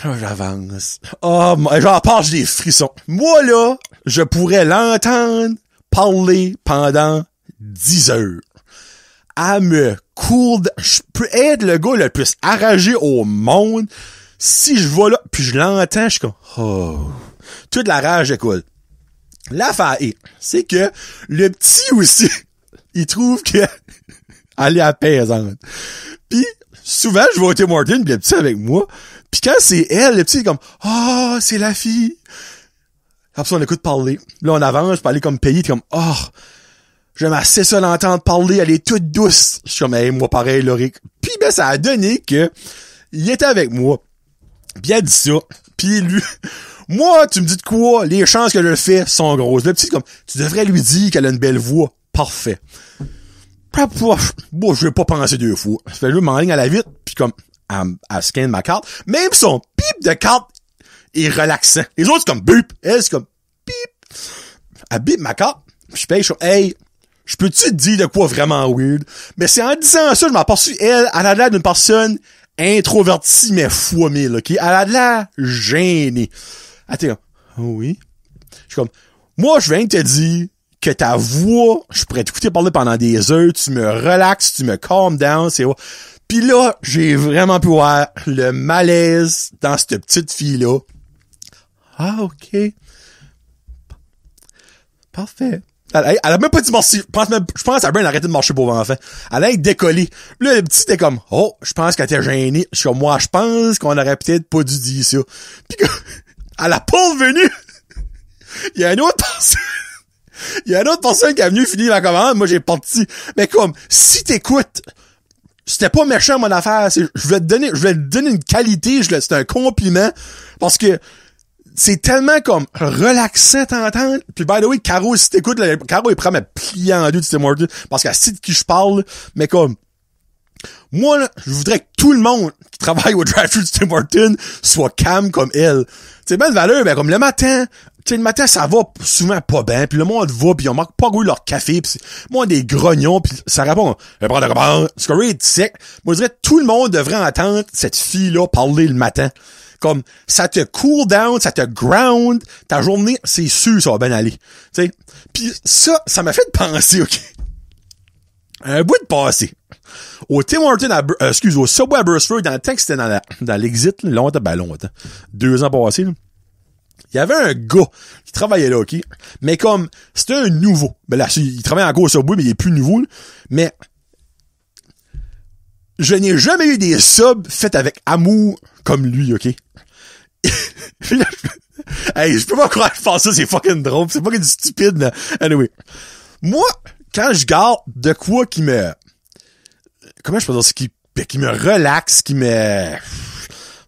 Speaker 1: Là, j'avance. Oh, j'en parle, j'ai des frissons. Moi, là, je pourrais l'entendre parler pendant 10 heures. Je peux être le gars le plus enragé au monde. Si je vais là, puis je l'entends, je suis comme, oh. Toute la rage écoule. L'affaire est, c'est que le petit aussi, il trouve que elle est apaisante. Puis souvent, je vais au Tim Hortons, pis le petit avec moi. Puis quand c'est elle, le petit est comme, oh, c'est la fille. Après ça, on écoute parler. Là, on avance, pour aller comme payer, t'es comme, oh, j'aime assez ça l'entendre parler, elle est toute douce. Je suis comme, hey, moi pareil, Laurie. Puis ben, ça a donné que il était avec moi. Puis il a dit ça. Puis lui, moi, tu me dis de quoi? Les chances que je le fais sont grosses. Le petit, comme, tu devrais lui dire qu'elle a une belle voix. Parfait. Bon, je vais pas penser deux fois. Ça fait, je m'enligne à la vite, puis comme, elle scanne ma carte. Même son pip de carte est relaxant. Les autres, c'est comme bip. Elle, c'est comme pip. Elle bip ma carte. Je paye, je suis hey, je peux-tu te dire de quoi vraiment weird? Mais c'est en disant ça, je m'en aperçu, elle a l'air d'une personne introvertie, mais fois mille, ok? Elle a de l'air gênée. Attends, oui. Je suis comme, moi, je viens de te dire que ta voix, je pourrais t'écouter parler pendant des heures, tu me relaxes, tu me calm down, c'est... Pis là, j'ai vraiment pu voir le malaise dans cette petite fille-là. Ah, ok. Parfait. Elle a même pas dit merci. Je pense qu'elle a bien arrêté de marcher pour l'enfant. Elle a décollé. Puis là, le petit était comme, oh, je pense qu'elle était gênée. Je suis comme, moi, je pense qu'on aurait peut-être pas dû dire ça. Pis elle a pas revenu. Il y a une autre personne qui est venue finir ma commande. Moi, j'ai parti. Mais comme, si t'écoutes, c'était pas méchant, mon affaire. Je vais te donner une qualité. C'est un compliment. Parce que, c'est tellement comme relaxant t'entendre. Puis by the way, Caro, si t'écoutes, là, Caro, il prend ma pliée en deux de Tim Hortons parce qu'elle sait de qui je parle. Mais comme, moi, là, je voudrais que tout le monde qui travaille au drive-thru de Tim Hortons soit calme comme elle. C'est bien de valeur, ben comme le matin, tu sais, le matin, ça va souvent pas bien, puis le monde va, puis on manque pas goût leur café, puis moi, des grognons, puis ça répond, je prends de comment, c'est sec. Moi, je dirais que tout le monde devrait entendre cette fille-là parler le matin. Comme, ça te cool down, ça te ground, ta journée, c'est sûr, ça va bien aller. Tu sais. Puis ça m'a fait penser, ok. Un bout de passé. Au Tim Hortons, au Subway à Burstford, dans le temps que c'était dans l'exit, longtemps. 2 ans passés, là. Il y avait un gars qui travaillait là, ok. Mais comme, c'était un nouveau. Ben là, il travaille encore au Subway, mais il est plus nouveau, là. Mais, je n'ai jamais eu des subs faits avec amour comme lui, ok. Hey, je peux pas croire que je pense ça, c'est fucking drôle, c'est fucking stupide, là. Anyway. Moi, quand je garde de quoi qui me... Comment je peux dire ça? Qui me relaxe, qui me... Là,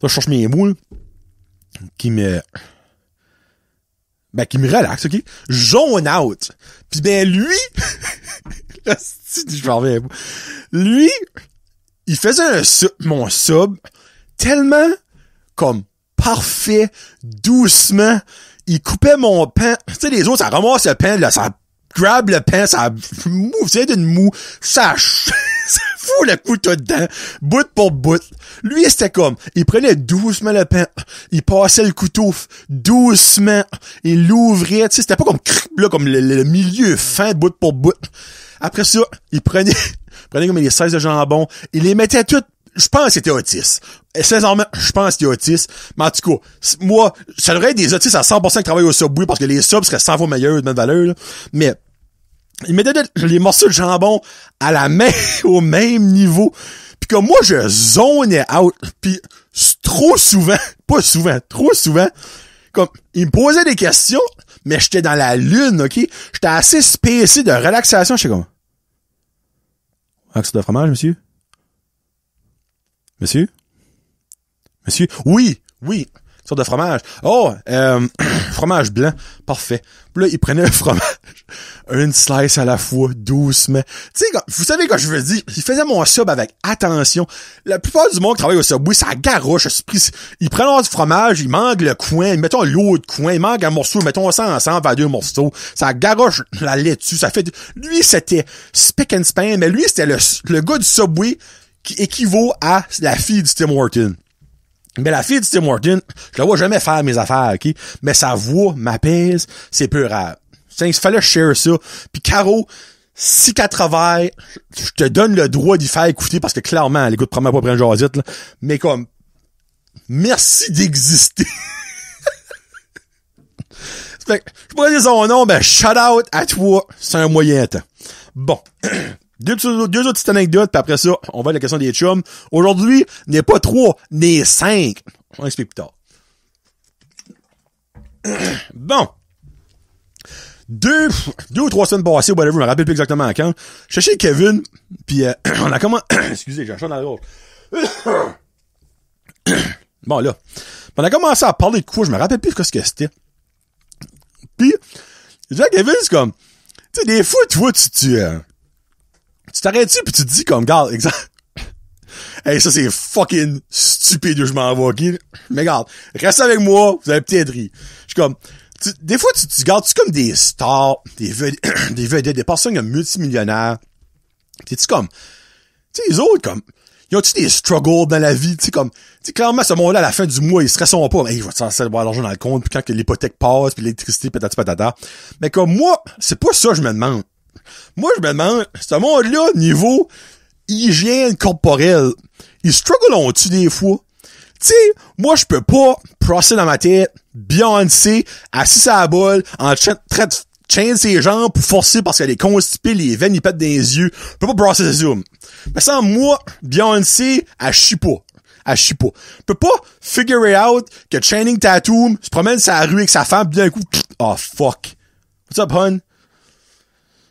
Speaker 1: je cherche mes mots, là. Qui me relaxe, ok? Zone out. Pis ben, lui... Là, je m'en reviens. Lui, il faisait mon sub tellement comme parfait, doucement. Il coupait mon pain. Tu sais, les autres, ça ramasse le pain, là, ça grab le pain, ça mou, c'est d'une mou, ça fout le couteau dedans, bout pour bout. Lui, c'était comme, il prenait doucement le pain, il passait le couteau doucement, il l'ouvrait, tu sais, c'était pas comme, là, comme le milieu fin, bout pour bout. Après ça, il prenait comme les 16 de jambon, il les mettait toutes. Je pense que c'était autiste. Sincèrement, je pense que c'était autiste. Mais en tout cas, moi, ça devrait être des autistes à 100% qui travaillent au Subway parce que les subs seraient 100 fois meilleurs de même valeur, là. Mais, il mettait les morceaux de jambon à la main, au même niveau. Puis comme moi, je zonais out. Puis, trop souvent, comme, il me posait des questions, mais j'étais dans la lune, ok? J'étais assez spacé de relaxation. J'étais comme, axe de fromage, monsieur? Monsieur? Oui. Tu sorte de fromage. Oh, fromage blanc. Parfait. Puis là, il prenait le fromage. Une slice à la fois, doucement. Tu sais, vous savez quoi je veux dire? Il faisait mon sub avec attention. La plupart du monde qui travaille au Subway, ça garoche. Il prend du fromage, il manque le coin, mettons l'autre coin, il manque un morceau, mettons ça ensemble à 2 morceaux. Ça garoche la laitue, ça fait... Lui, c'était spick and span, mais lui, c'était le gars du Subway qui équivaut à la fille du Tim Horton. Mais la fille du Tim Horton, je la vois jamais faire mes affaires, ok? Mais sa voix m'apaise, c'est peu rare. Il fallait share ça. Puis Caro, si qu'elle travaille, je te donne le droit d'y faire écouter parce que clairement, elle écoute probablement pas prendre jasette, là. Mais comme, merci d'exister. Fait que, je pourrais dire son nom, ben, shout out à toi. C'est un moyen temps. Bon. Deux autres petites anecdotes, puis après ça, on va à la question des chums. Aujourd'hui, n'est pas 3, n'est 5. On explique plus tard. Bon. Deux ou 3 semaines passées, whatever, je me rappelle plus exactement quand. Je suis chez Kevin, puis on a comment... Excusez, j'ai un chat dans la gorge. Bon, là. On a commencé à parler de quoi, je me rappelle plus ce que c'était. Puis, je dis à Kevin, c'est comme... Tu sais, des fois, tu vois, tu t'arrêtes-tu pis tu te dis comme, regarde, exemple... Hey, ça c'est fucking stupide, je m'en vais, ok? Mais regarde, reste avec moi, vous allez peut-être rire. Je suis comme... des fois, tu regardes, comme des stars, des vedettes, des personnes multimillionnaires. Pis tu comme... Tu sais, les autres, comme... Ils ont-tu des struggles dans la vie? Tu sais, comme... Tu sais, clairement, ce monde-là, à la fin du mois, ils stresseront pas. Hey, je vais te sortir avoir l'argent dans le compte, puis quand que l'hypothèque passe, puis l'électricité, patati patata. Mais comme moi, c'est pas ça que je me demande. Moi, je me demande, ce monde-là, niveau hygiène corporelle, ils struggleront-tu des fois? Tu sais, moi, je peux pas procéder dans ma tête Beyoncé, assis à la bolle, en train de chaîne ses jambes pour forcer parce qu'elle est constipée, les veines, ils pètent dans les yeux. Je peux pas brasser ses yeux. Mais sans moi, Beyoncé, elle chie pas. Elle chie pas. Je peux pas figure it out que Channing Tatum se promène sur la rue avec sa femme, pis d'un coup, oh fuck. What's up, hun?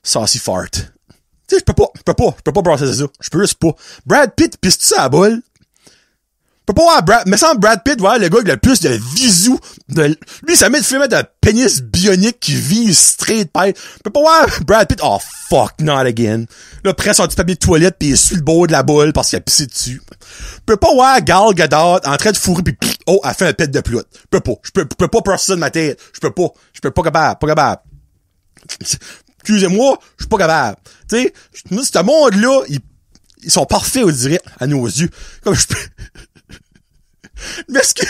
Speaker 1: Saucy fart. Tu sais, je peux pas brasser ses yeux. Je peux juste pas. Brad Pitt pisse-tu ça à la bolle? Je peux pas voir mais sans Brad Pitt, voir le gars qui a le plus de visous, lui, ça met de filmer de pénis bionique qui vise straight pipe. Je peux pas voir Brad Pitt, oh fuck, not again. Là, prend son petit papier de toilette pis il suit le bord de la bolle parce qu'il a pissé dessus. Je peux pas voir Gal Gadot en train de fourrer pis oh, elle fait un pet de plotte. Je peux pas. Je peux pas passer ça de ma tête. Je peux pas capable. Excusez-moi, je suis pas capable. Tu sais, ce monde-là, ils sont parfaits, on dirait, à nos yeux. Comme je peux... Mais est-ce que...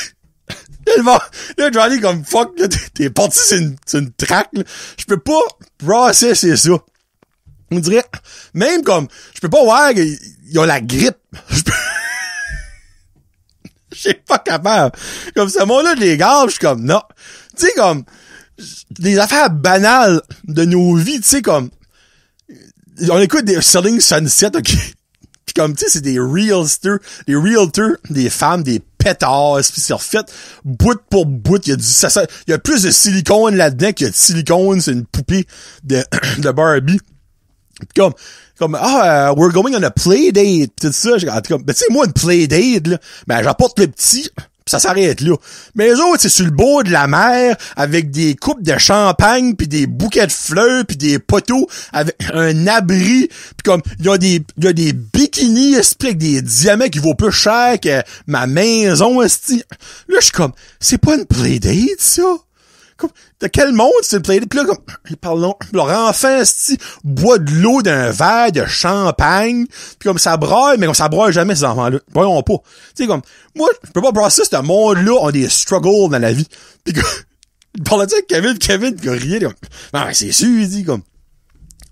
Speaker 1: Là, Johnny, comme, fuck, là, t'es parti c'est une traque, là. Je peux pas brasser, c'est ça. On dirait, même comme, je peux pas voir qu'ils ont la grippe. Je suis pas capable. Comme, ce moment-là, je les garde, je suis comme, non. Tu sais, comme, des affaires banales de nos vies, tu sais, comme, on écoute des Selling Sunset, ok? Pis comme, tu sais, c'est des realtors, des femmes, des pétards, pis c'est refait bout pour bout. Il y a plus de silicone là-dedans qu'il y a de silicone, c'est une poupée de Barbie. Pis comme, we're going on a play date, tout ça. Comme, ben, tu sais, moi, une play date, là, ben, j'apporte le petit, pis ça s'arrête là. Mais les autres, c'est sur le bord de la mer, avec des coupes de champagne, pis des bouquets de fleurs, pis des poteaux, avec un abri, pis comme, il y a des bikinis, avec des diamants qui vaut plus cher que ma maison, esti. Là, je suis comme, c'est pas une playdate, ça? Comme, de quel monde c'est une playdate? Pis là, comme, pardon, leur enfant, esti, boit de l'eau d'un verre de champagne, pis comme ça braille, mais comme ça braille jamais, ces enfants-là. Voyons pas. Tu sais, comme, moi, je peux pas brasser ce monde-là, ont des struggles dans la vie. Pis comme, il parlait de Kevin qui a rié, comme, non, mais c'est sûr, il dit, comme,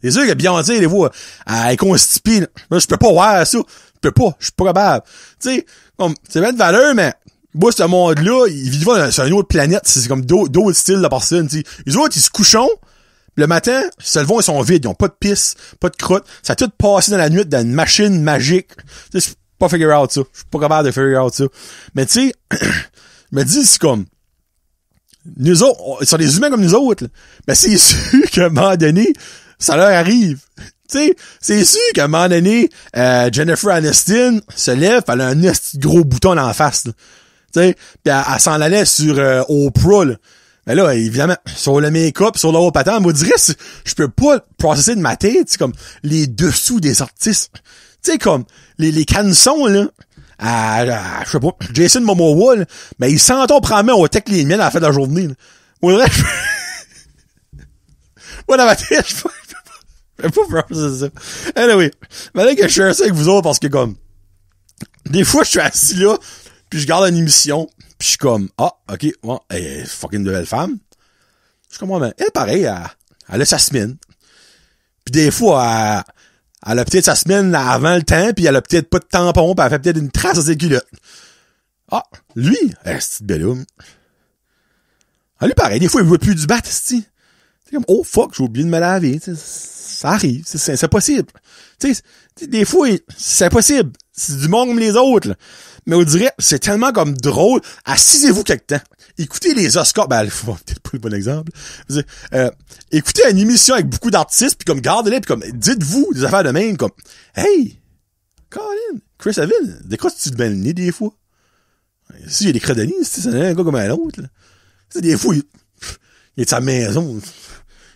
Speaker 1: c'est sûr que Beyoncé, les voix, elle est constipée, là. Moi, je peux pas voir ça. Je suis pas capable. Tu sais, comme, c'est bien de valeur, mais, moi, ce monde-là, ils vivent sur une autre planète. C'est comme d'autres styles de personnes, tu sais. Les autres, ils se couchent. Le matin, ils se lèvent, ils sont vides. Ils ont pas de pisse, pas de crotte. Ça a tout passé dans la nuit dans une machine magique. Tu sais, je peux pas figure out ça. Je suis pas capable de figure out ça. Mais tu sais, je me dis, c'est comme, nous autres, ils sont des humains comme nous autres, là. Mais c'est sûr qu'à un moment donné, ça leur arrive. Tu sais, c'est sûr qu'à un moment donné, Jennifer Aniston se lève, elle a un gros bouton dans la face, là. sais, pis elle s'en allait sur Oprah, là. Mais là, évidemment, sur le make-up, sur le haut patent, moi, je dirais, je peux pas processer de ma tête, c'est comme les dessous des artistes. Tu sais, comme les cançons, là, je sais pas, Jason Momoa, là, mais il s'entend probablement au tech les miennes à la fin de la journée, là. Moi, vrai, moi, dans ma tête, je peux pas processer ça. Anyway, maintenant que je share ça avec vous autres, parce que, comme, des fois, je suis assis là, puis je garde une émission, puis je suis comme, ok, bon, elle est fucking de belle femme. Je suis comme, mais elle, pareil, elle a sa semaine. Puis des fois, elle a peut-être sa semaine avant le temps, puis elle a peut-être pas de tampon, puis elle fait peut-être une trace dans ses culottes. Lui, c'est belle homme. Lui, pareil, des fois, il voit plus du bat, c'est comme, oh fuck, j'ai oublié de me laver. T'sais, ça arrive, c'est possible. T'sais, des fois, c'est possible. C'est du monde comme les autres, là. Mais on dirait, c'est tellement comme drôle. Assisez-vous quelque temps. Écoutez les Oscars. Ben, peut-être pas le bon exemple. Écoutez une émission avec beaucoup d'artistes, puis comme, gardez-les, puis comme, dites-vous des affaires de même, comme, hey, Colin, Chris Evans, décroches-tu de belle nez des fois? Si, il y a des crédits, c'est un gars comme un autre, là. T'sais, des fois, il est de sa maison.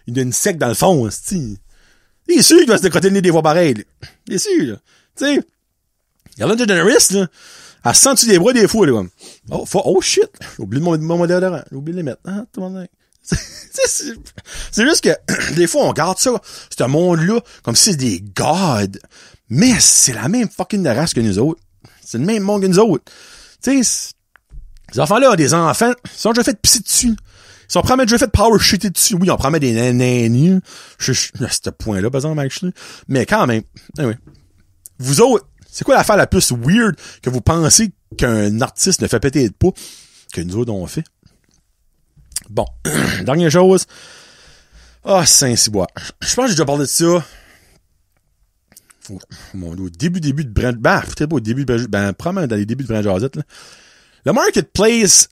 Speaker 1: Il a une sec dans le fond, il est sûr qu'il va se décrotter le nez des fois pareil, là. Il est sûr, là. Tu sais, Ellen DeGeneres, là, elle se sent-tu des bras des fois, là, comme, oh shit, j'ai oublié mon déodorant, j'ai oublié de les mettre. Tout le monde. C'est juste que, des fois, on regarde ça, ce monde-là, comme si c'est des gods. Mais c'est la même fucking race que nous autres. C'est le même monde que nous autres. Tu sais, ces enfants-là ont des enfants, ils sont déjà fait pisser dessus. Ils sont probablement déjà fait power shitter dessus. Oui, on promet des nannies. À ce point-là, par exemple, actually. Mais quand même. Anyway. Vous autres, c'est quoi l'affaire la plus weird que vous pensez qu'un artiste ne fait peut-être pas que nous autres on fait? Bon. Dernière chose. Saint-Cyboire. Je pense que j'ai déjà parlé de ça. Au début de Brand... peut-être pas au début de probablement dans les débuts de Brand Jazette, là. Le marketplace,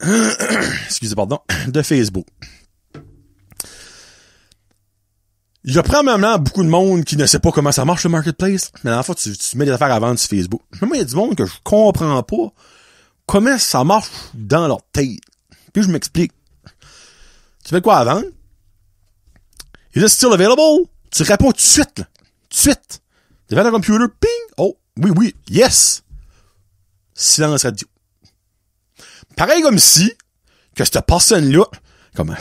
Speaker 1: excusez, pardon, de Facebook. Il y a probablement beaucoup de monde qui ne sait pas comment ça marche le marketplace, mais en fait, tu mets des affaires à vendre sur Facebook. Moi, il y a du monde que je comprends pas comment ça marche dans leur tête. Puis je m'explique. Tu fais quoi à vendre? Is it still available? Tu réponds tout de suite, là. Tout de suite. Tu vas dans le computer, ping! Oh, oui, yes! Silence radio. Pareil comme si, que cette personne-là, comment?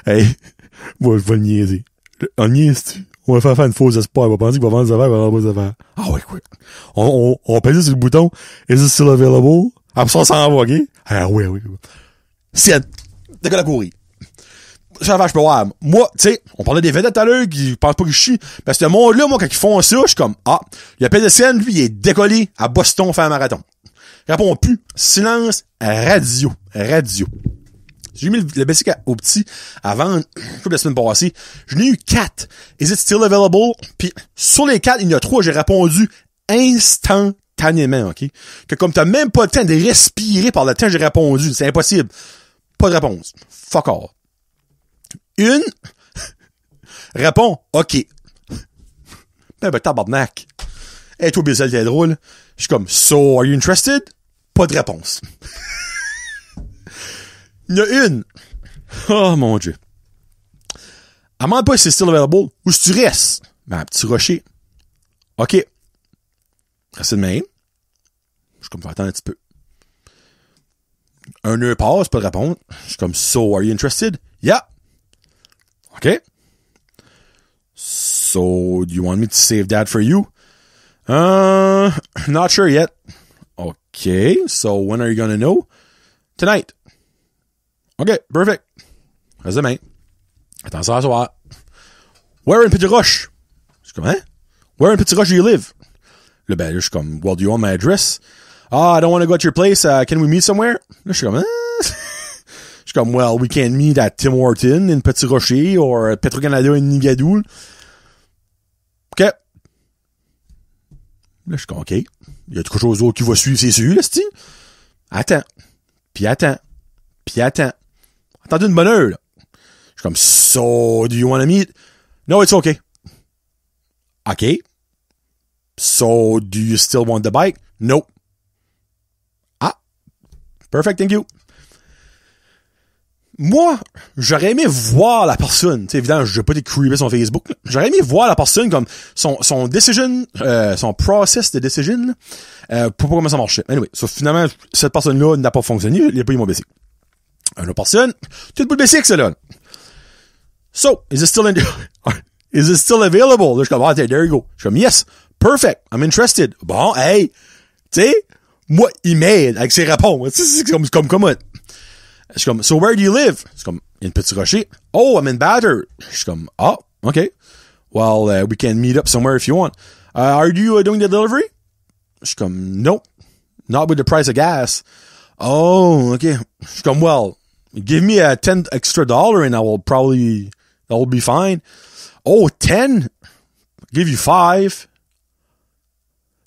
Speaker 1: Hey, moi, je vais le niaiser. On niaise-tu? On va faire une fausse espoir. On va penser qu'il va vendre des affaires, il va vendre des affaires. Oui. On pèse sur le bouton. Is it still available? Après ça, on s'en va, ok? Oui. C'est, t'as qu'à la courir. Ça va, je peux voir. Moi, tu sais, on parlait des vedettes tout à l'heure qui pensent pas que je chie. Parce que ce monde-là, moi, quand ils font ça, je suis comme, il y a PDCN, lui, il est décollé à Boston faire un marathon. Réponds plus. Silence radio. J'ai mis le basic au petit à vendre la semaine passée. J'en ai eu 4. Is it still available? Puis sur les 4, il y en a 3, j'ai répondu instantanément, ok? Que comme t'as même pas le temps de respirer par le temps que j'ai répondu, c'est impossible. Pas de réponse. Fuck all. Une, réponds, ok. Tabarnak. Hey, toi, Bissell, t'es drôle. Je suis comme, so, are you interested? Pas de réponse. Il y en a une. Oh, mon Dieu. Elle demande pas si c'est still available ou si tu restes. Un petit rocher. OK. Reste de même. Je suis comme, attends un petit peu. Un heure passe, pas de répondre. Je suis comme, so, are you interested? Yeah. OK. So, do you want me to save that for you? Not sure yet. Okay, so when are you gonna know? Tonight. Okay, perfect. Reste demain. Attends ça à soir. Where in Petit Roche? Je suis comme, hein? Where in Petit Roche do you live? Là, je suis comme, well, do you want my address? I don't want to go to your place. Can we meet somewhere? Là, je suis comme, Je suis comme, well, we can meet at Tim Horton in Petit Rocher or Petro-Canada in Nigadou. OK. Là, je suis comme, OK. Il y a quelque chose d'autre qui va suivre, c'est sûr, là, c'ti. Attends. Attendez une bonne heure, là. Je suis comme, so, do you want to meet? No, it's okay. OK. So, do you still want the bike? Nope. Perfect, thank you. Moi, j'aurais aimé voir la personne. Tu sais, évidemment, je vais pas être creepé sur Facebook. Là. J'aurais aimé voir la personne comme son decision, son process de decision, pour voir comment ça marchait. Anyway, so, finalement, cette personne-là n'a pas fonctionné. Il a pas eu mon basic. Une autre personne, tout le basic, c'est là. So, is it still available? Là, je suis comme, ah, there you go. Je suis comme, yes, perfect, I'm interested. Bon, hey, tu sais, moi, il m'aide avec ses réponses. C'est comme comment. Je suis comme, so where do you live? C'est comme, il y a une petite rocher. Oh, I'm in Batter. Je suis comme, oh, okay. Well, we can meet up somewhere if you want. Are you doing the delivery? Je suis comme, no, not with the price of gas. Oh, okay. Je suis comme, well, give me a $10 extra and that will be fine. Oh, 10? Give you 5. Je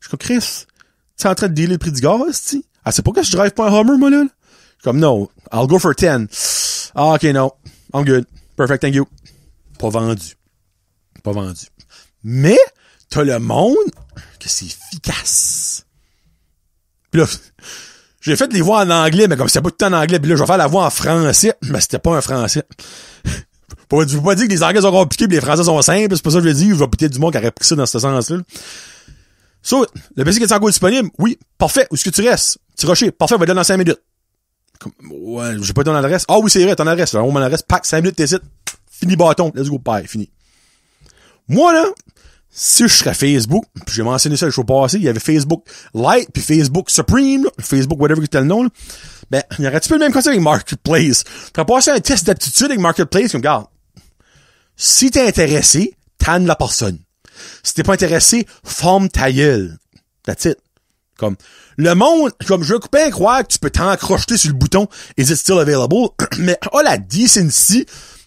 Speaker 1: suis comme, Chris, tu es en train de dealer le prix du gaz, tu sais? Ah, c'est pas que je drive pas un Hummer, moi, là? Comme, no, I'll go for 10. Ah, ok, no, I'm good. Perfect, thank you. Pas vendu. Mais, t'as le monde que c'est efficace. Pis là, j'ai fait les voix en anglais, mais comme c'était pas tout le temps en anglais, pis là, je vais faire la voix en français, mais c'était pas un français. Je veux pas dire que les anglais sont compliqués pis les français sont simples, c'est pas ça que je veux dire, je vais peut-être du monde qui aurait pris ça dans ce sens-là. So, le basic est encore disponible? Oui, parfait. Où est-ce que tu restes? Petit rocher, parfait, on va te donner dans 5 minutes. Comme, ouais, j'ai pas ton adresse. Ah oui, c'est vrai, ton adresse. Là, mon adresse, pack, 5 minutes, t'hésites. Fini bâton. Let's go, bye, fini. Moi, là, si je serais Facebook, puis j'ai mentionné ça le show passé, il y avait Facebook Lite, puis Facebook Supreme, là, Facebook whatever c'était le nom, là. Ben, il y aurait un petit peu le même concept avec Marketplace. T'aurais passé un test d'aptitude avec Marketplace, comme, regarde, si t'es intéressé, tanne la personne. Si t'es pas intéressé, forme ta gueule. That's it. Comme, le monde, comme, je veux pas croire que tu peux t'encrocher sur le bouton « Is it still available? » Mais, la decency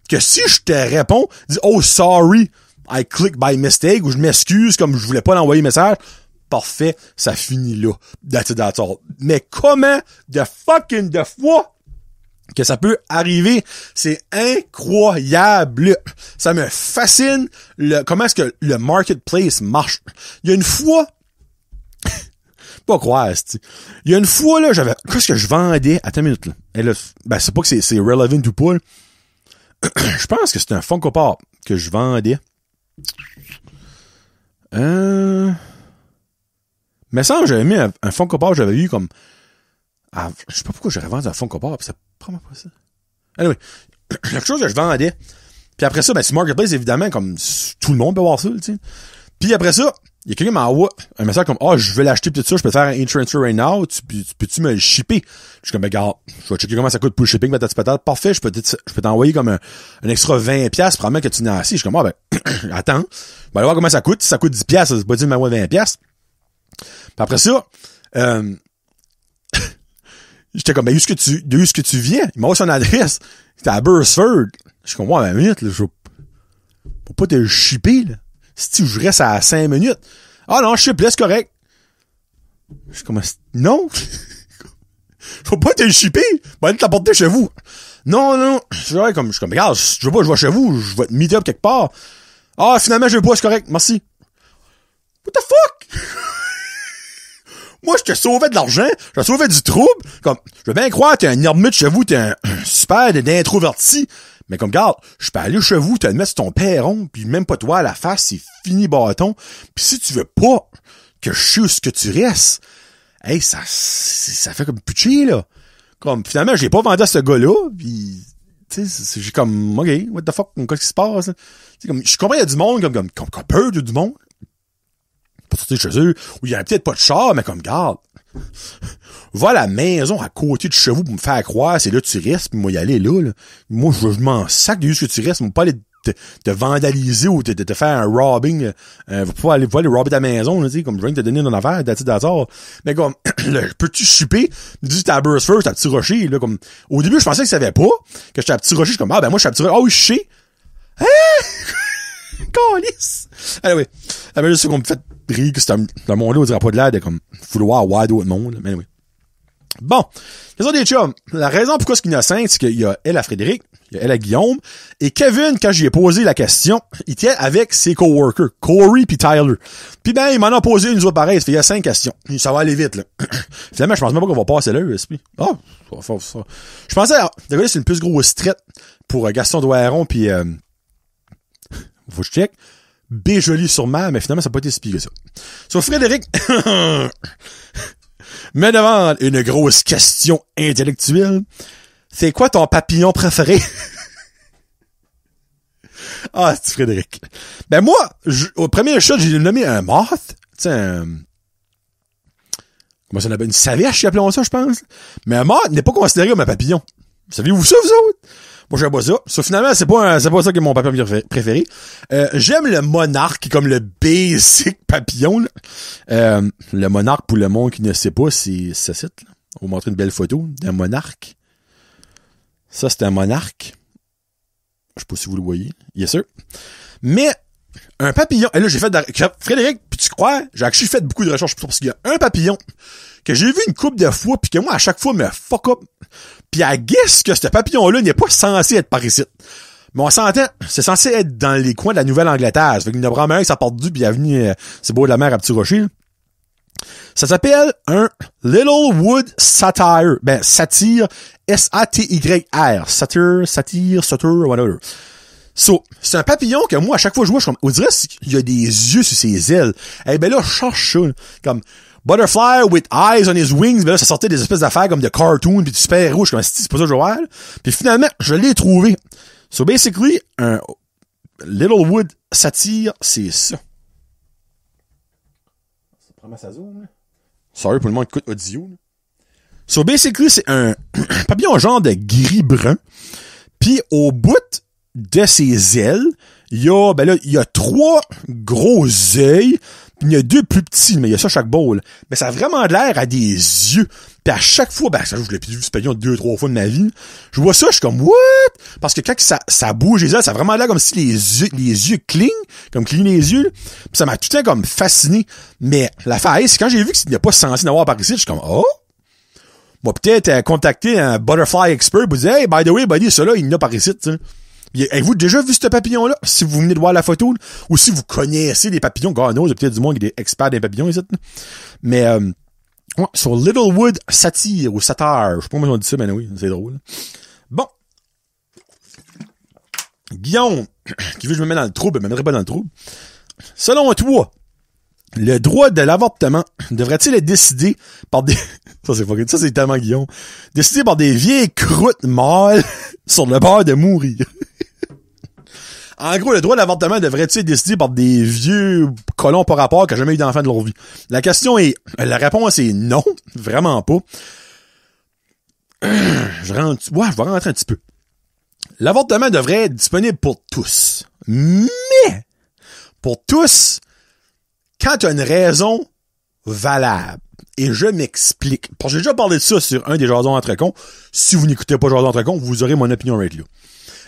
Speaker 1: que si je te réponds, dis « Oh, sorry, I click by mistake » ou je m'excuse comme je voulais pas l'envoyer message, parfait, ça finit là. That's all. Mais comment de fois que ça peut arriver, c'est incroyable. Ça me fascine comment est-ce que le marketplace marche. Il y a une fois, pas croire, c'ti. Il y a une fois, là, qu'est-ce que je vendais? Attends une minute, là. Et là, ben, c'est pas que c'est relevant ou pas, là. Je pense que c'est un Funko Pop que je vendais. Mais ça, j'avais mis un Funko Pop, j'avais eu comme, je sais pas pourquoi j'aurais vendu un Funko Pop, c'est vraiment pas ça. Anyway, quelque chose que je vendais. Puis après ça, ben, sur Marketplace, évidemment, comme, tout le monde peut voir ça, tu sais. Puis après ça, il y a quelqu'un qui m'envoie un message comme, je veux l'acheter pis tout ça, je peux te faire un transfer right now, peux-tu me le shipper? Je suis comme, ben, regarde, je vais checker comment ça coûte pour le shipping, patate. Parfait, je peux t'envoyer comme un extra 20$, probablement que tu n'as assez. Je suis comme, ben, attends, on va aller voir comment ça coûte. Si ça coûte 10$, ça veut pas dire que m'envoie 20$. Puis après ça, j'étais comme, ben, où est-ce que tu viens? Il m'a envoyé son adresse. C'était à Burstford. Je suis comme, ouais, 20 minutes, là, faut pas te le shipper, là. Si je reste à 5 minutes. Ah non, je ship, là, c'est correct. Je suis comme, non. Faut pas te le shipper. Va aller t'apporter chez vous. Non. Je suis comme, regarde, je vais chez vous, je vais te meet up quelque part. Ah, finalement, je veux pas, c'est correct, merci. What the fuck? Moi, je te sauvais de l'argent, je te sauvais du trouble. Comme, je veux bien croire, t'es un ermite chez vous, t'es un super d'introverti. Mais comme, regarde, je peux aller chez vous, te le mettre sur ton perron, puis même pas toi à la face, c'est fini bâton. Puis si tu veux pas que je sais où ce que tu restes, hey, ça fait comme putcher, là. Comme, finalement, j'ai pas vendu à ce gars-là, puis tu sais, j'ai comme, OK, what the fuck, qu'est-ce qui se passe? T'sais, comme, je comprends, il y a du monde, comme peur du monde. Pas sortir chez eux, où il y a peut-être pas de char, mais comme, garde. Va à la maison à côté de chez vous pour me faire croire, c'est là que tu restes, puis moi y aller là. Moi, je m'en sac de où ce que tu restes, moi pas aller te vandaliser ou te faire un robbing, pas aller robber ta maison, tu sais, comme je viens de te donner une affaire, d'hasard. Mais comme, peux-tu shipper? Il dit, t'es à Burstford, t'es à Petit Rocher, là, comme, au début, je pensais qu'il savait pas, que j'étais à Petit Rocher, je suis comme, ben moi, je suis à Petit Rocher, oui, je sais. Hein? Calice! Anyway, mais juste qu'on me fait rire que c'est un monde-là, on dirait pas de l'air de, comme, vouloir voir d'autres mondes, mais anyway. Bon. Question des chums. La raison pourquoi c'est qu'il y en a 5, c'est qu'il y a elle à Frédéric, il y a elle à Guillaume, et Kevin, quand j'y ai posé la question, il était avec ses coworkers, Corey puis Tyler. Puis ben, il m'en a posé une autre pareille, il y a 5 questions. Ça va aller vite, là. Finalement, je pense même pas qu'on va passer là, SP. Ah, ça. Je pensais, désolé, c'est une plus grosse traite pour Gaston Douairon puis faut que je check. B joli sur mer, mais finalement, ça n'a pas été si pire que ça. Sur Frédéric, me demande une grosse question intellectuelle. C'est quoi ton papillon préféré? Ah, c'est Frédéric. Ben moi, au premier shot, j'ai nommé un moth. Tu sais, comment ça s'appelle? Une savèche, appelons ça, je pense. Mais un moth n'est pas considéré comme un papillon. Saviez-vous ça, vous autres? Moi, j'aime pas ça. Ça, finalement, c'est pas ça qui est mon papillon préféré. J'aime le monarque, comme le basic papillon, là. Le monarque, pour le monde qui ne sait pas, c'est ce site, là. On va vous montrer une belle photo d'un monarque. Ça, c'est un monarque. Je sais pas si vous le voyez. Yes, sir. Mais, un papillon, et là, j'ai fait Frédéric, puis tu crois, j'ai actually fait beaucoup de recherches parce qu'il y a un papillon que j'ai vu une couple de fois, puis que moi, à chaque fois, me fuck up. Puis à guess que ce papillon-là n'est pas censé être par ici. Mais on s'entend, c'est censé être dans les coins de la Nouvelle-Angleterre. Ça fait qu'il y en a vraiment un qui s'est perdu, puis il est venu, c'est beau de la mer à Petit Rocher. Ça s'appelle un Littlewood Satyr. Ben, satire, S-A-T-Y-R. Satire, whatever. So, c'est un papillon que moi, à chaque fois que je vois, je suis comme, on dirait qu'il y a des yeux sur ses ailes. Eh ben là, je cherche ça, comme, Butterfly with eyes on his wings, ben là, ça sortait des espèces d'affaires comme de cartoon pis du super rouge, comme c'est pas ça que je vois. Puis finalement, je l'ai trouvé. So basically, un Littlewood Satyr, c'est ça. Ça prend ma zoom, là. Sorry pour le monde qui écoute audio, là. So basically, c'est un papillon genre de gris-brun. Puis au bout de ses ailes, il y a 3 gros œils. Il y a 2 plus petits, mais il y a ça chaque bowl. Mais ça a vraiment l'air à des yeux. Puis à chaque fois, je l'ai vu ce papillon 2-3 fois de ma vie. Je vois ça, je suis comme, what? Parce que quand ça bouge les ailes, ça a vraiment l'air comme si les yeux clignent, comme clignent les yeux. Puis ça m'a tout le temps comme fasciné. Mais la faille, c'est quand j'ai vu qu'il n'y a pas censé en avoir par ici, je suis comme, oh? Moi, peut-être contacter un butterfly expert pour dire, hey, by the way, buddy, ça là, il y en a par ici, tu sais. Avez-vous déjà vu ce papillon-là? Si vous venez de voir la photo, là, ou si vous connaissez des papillons, God knows, il y a peut-être du monde qui est expert des papillons ici. Mais, sur Littlewood Satyr, ou Satyr, je sais pas comment on dit ça, mais oui, c'est drôle. Bon. Guillaume, qui veut que je me mette dans le trouble, me mettrait pas dans le trouble. Selon toi, le droit de l'avortement devrait-il être décidé par des... Ça, c'est tellement Guillaume. Décidé par des vieilles croûtes mâles sur le bord de mourir. En gros, le droit de l'avortement devrait-il être décidé par des vieux colons par rapport qui n'ont jamais eu d'enfant de leur vie? La réponse est non, vraiment pas. Je vais rentrer un petit peu. L'avortement devrait être disponible pour tous. Mais, pour tous, quand tu as une raison valable. Et je m'explique. Parce que j'ai déjà parlé de ça sur un des Jasons entre cons. Si vous n'écoutez pas Jasons entre cons, vous aurez mon opinion right là.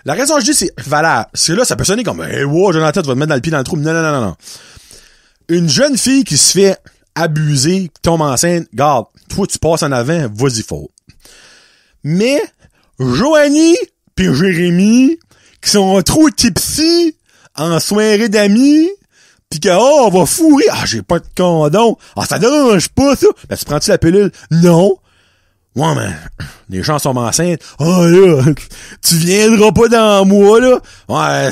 Speaker 1: La raison que je dis, c'est valable. Parce que là, ça peut sonner comme, hey, wow, Jonathan, tu vas te mettre dans le pied dans le trou. Non. Une jeune fille qui se fait abuser, qui tombe enceinte, garde, toi, tu passes en avant, vas-y fort. Mais, Joanie pis Jérémy, qui sont trop tipsy, en soirée d'amis, pis que, oh, on va fourrer. Ah, j'ai pas de condom. Ah, ça dérange pas, ça. Ben, tu prends-tu la pilule? Non. Ouais, mais, les gens sont enceintes. Ah, là, tu viendras pas dans moi, là. Ouais,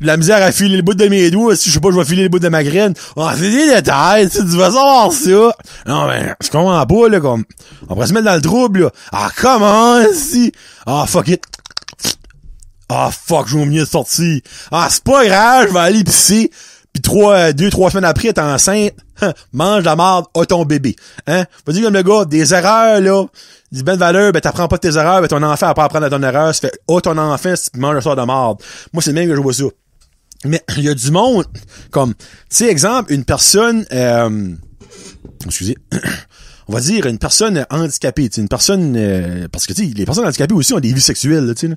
Speaker 1: la misère à filer le bout de mes doigts. Si je sais pas, je vais filer le bout de ma graine. Ah, c'est des détails. Tu vas savoir ça. Non, mais, je comprends pas, là, comme, on pourrait se mettre dans le trouble, là. Ah, comment, si? Ah, fuck it. Ah, fuck, j'ai oublié de sortir. Ah, c'est pas grave, je vais aller pisser. Pis 2-3 semaines après, t'es enceinte, mange la marde à ton bébé. Hein? Vas-y comme le gars, des erreurs, là, dis belle valeur, ben t'apprends pas de tes erreurs, ben ton enfant va pas apprendre à ton erreur, ça fait ton enfant si tu manges ça de marde. Moi, c'est le même que je vois ça. Mais il y a du monde, comme, tu sais, exemple, une personne, excusez, on va dire une personne handicapée, tu sais, une personne, parce que tu sais, les personnes handicapées aussi ont des vies sexuelles, là, tu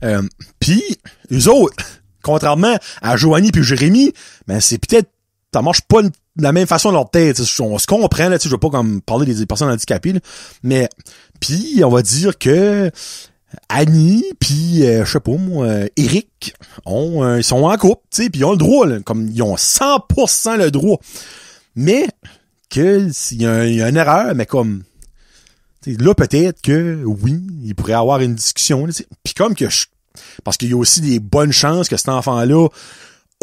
Speaker 1: sais, puis eux autres, contrairement à Joanie puis Jérémy, ben c'est peut-être, ça marche pas de la même façon dans leur tête. On se comprend, là, je veux pas comme parler des personnes handicapées, là, mais puis on va dire que Annie puis je sais pas moi, Eric ils sont en couple, tu sais, puis ils ont le droit, là, comme ils ont 100% le droit. Mais que s'il y a une erreur, mais comme là peut-être que oui, il pourrait avoir une discussion, puis comme que parce qu'il y a aussi des bonnes chances que cet enfant-là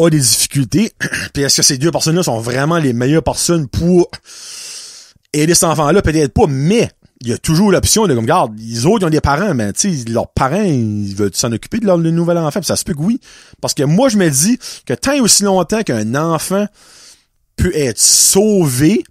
Speaker 1: a des difficultés. Puis est-ce que ces deux personnes-là sont vraiment les meilleures personnes pour aider cet enfant-là? Peut-être pas, mais il y a toujours l'option de comme, regarde, les autres, ils ont des parents, mais tu sais, leurs parents, ils veulent s'en occuper de leur nouvel enfant, puis ça se peut que oui. Parce que moi, je me dis que tant et aussi longtemps qu'un enfant peut être sauvé,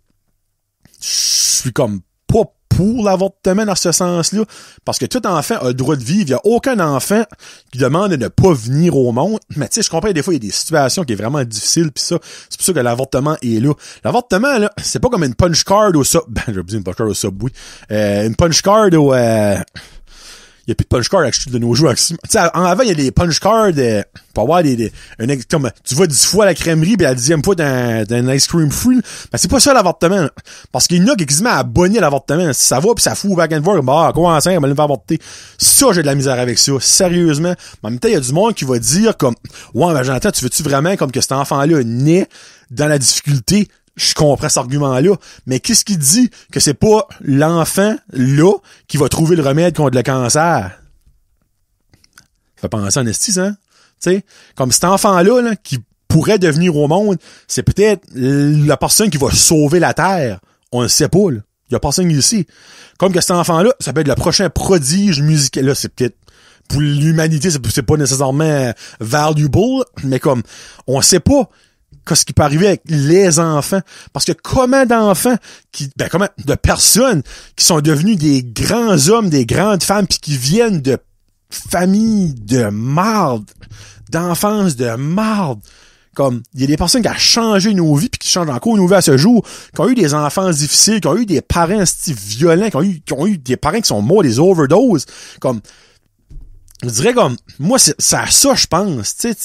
Speaker 1: je suis comme pas pour l'avortement dans ce sens-là, parce que tout enfant a le droit de vivre. Il n'y a aucun enfant qui demande de ne pas venir au monde. Mais tu sais, je comprends, des fois, il y a des situations qui est vraiment difficiles, pis ça, c'est pour ça que l'avortement est là. L'avortement, là, c'est pas comme une punch card au j'ai dit une punch card au Subway. Une punch card au il y a plus de punch card de nos jours. Tu sais, avant, il y a des punch cards pour avoir comme, tu vas 10 fois à la crèmerie pis à la 10e fois d'un ice cream free. Ben, c'est pas ça l'avortement. Là. Parce qu'il y en a qui se met à abonner l'avortement. Si ça va pis ça fout back and forth, quoi enceinte, on va me faire avorter. Ça, j'ai de la misère avec ça. Sérieusement. Mais en même temps, il y a du monde qui va dire comme, ouais, ben, j'entends, tu veux-tu vraiment comme que cet enfant-là naît dans la difficulté? Je comprends cet argument-là, mais qu'est-ce qui dit que c'est pas l'enfant, là, qui va trouver le remède contre le cancer? Ça fait penser en esti, hein? Tu sais, comme cet enfant-là, là, qui pourrait devenir au monde, c'est peut-être la personne qui va sauver la Terre. On le sait pas, là. Il y a personne qui le sait. Comme que cet enfant-là, ça peut être le prochain prodige musical. Là, c'est peut-être pour l'humanité, c'est pas nécessairement valuable, mais comme, on sait pas qu'est-ce qui peut arriver avec les enfants. Parce que comment d'enfants comment de personnes qui sont devenus des grands hommes, des grandes femmes, puis qui viennent de familles de marde, d'enfance de marde. Comme, il y a des personnes qui ont changé nos vies, puis qui changent encore nos vies à ce jour, qui ont eu des enfants difficiles, qui ont eu des parents violents, qui ont eu des parents qui sont morts des overdoses. Comme, je dirais comme, moi, c'est ça, je pense, tu sais.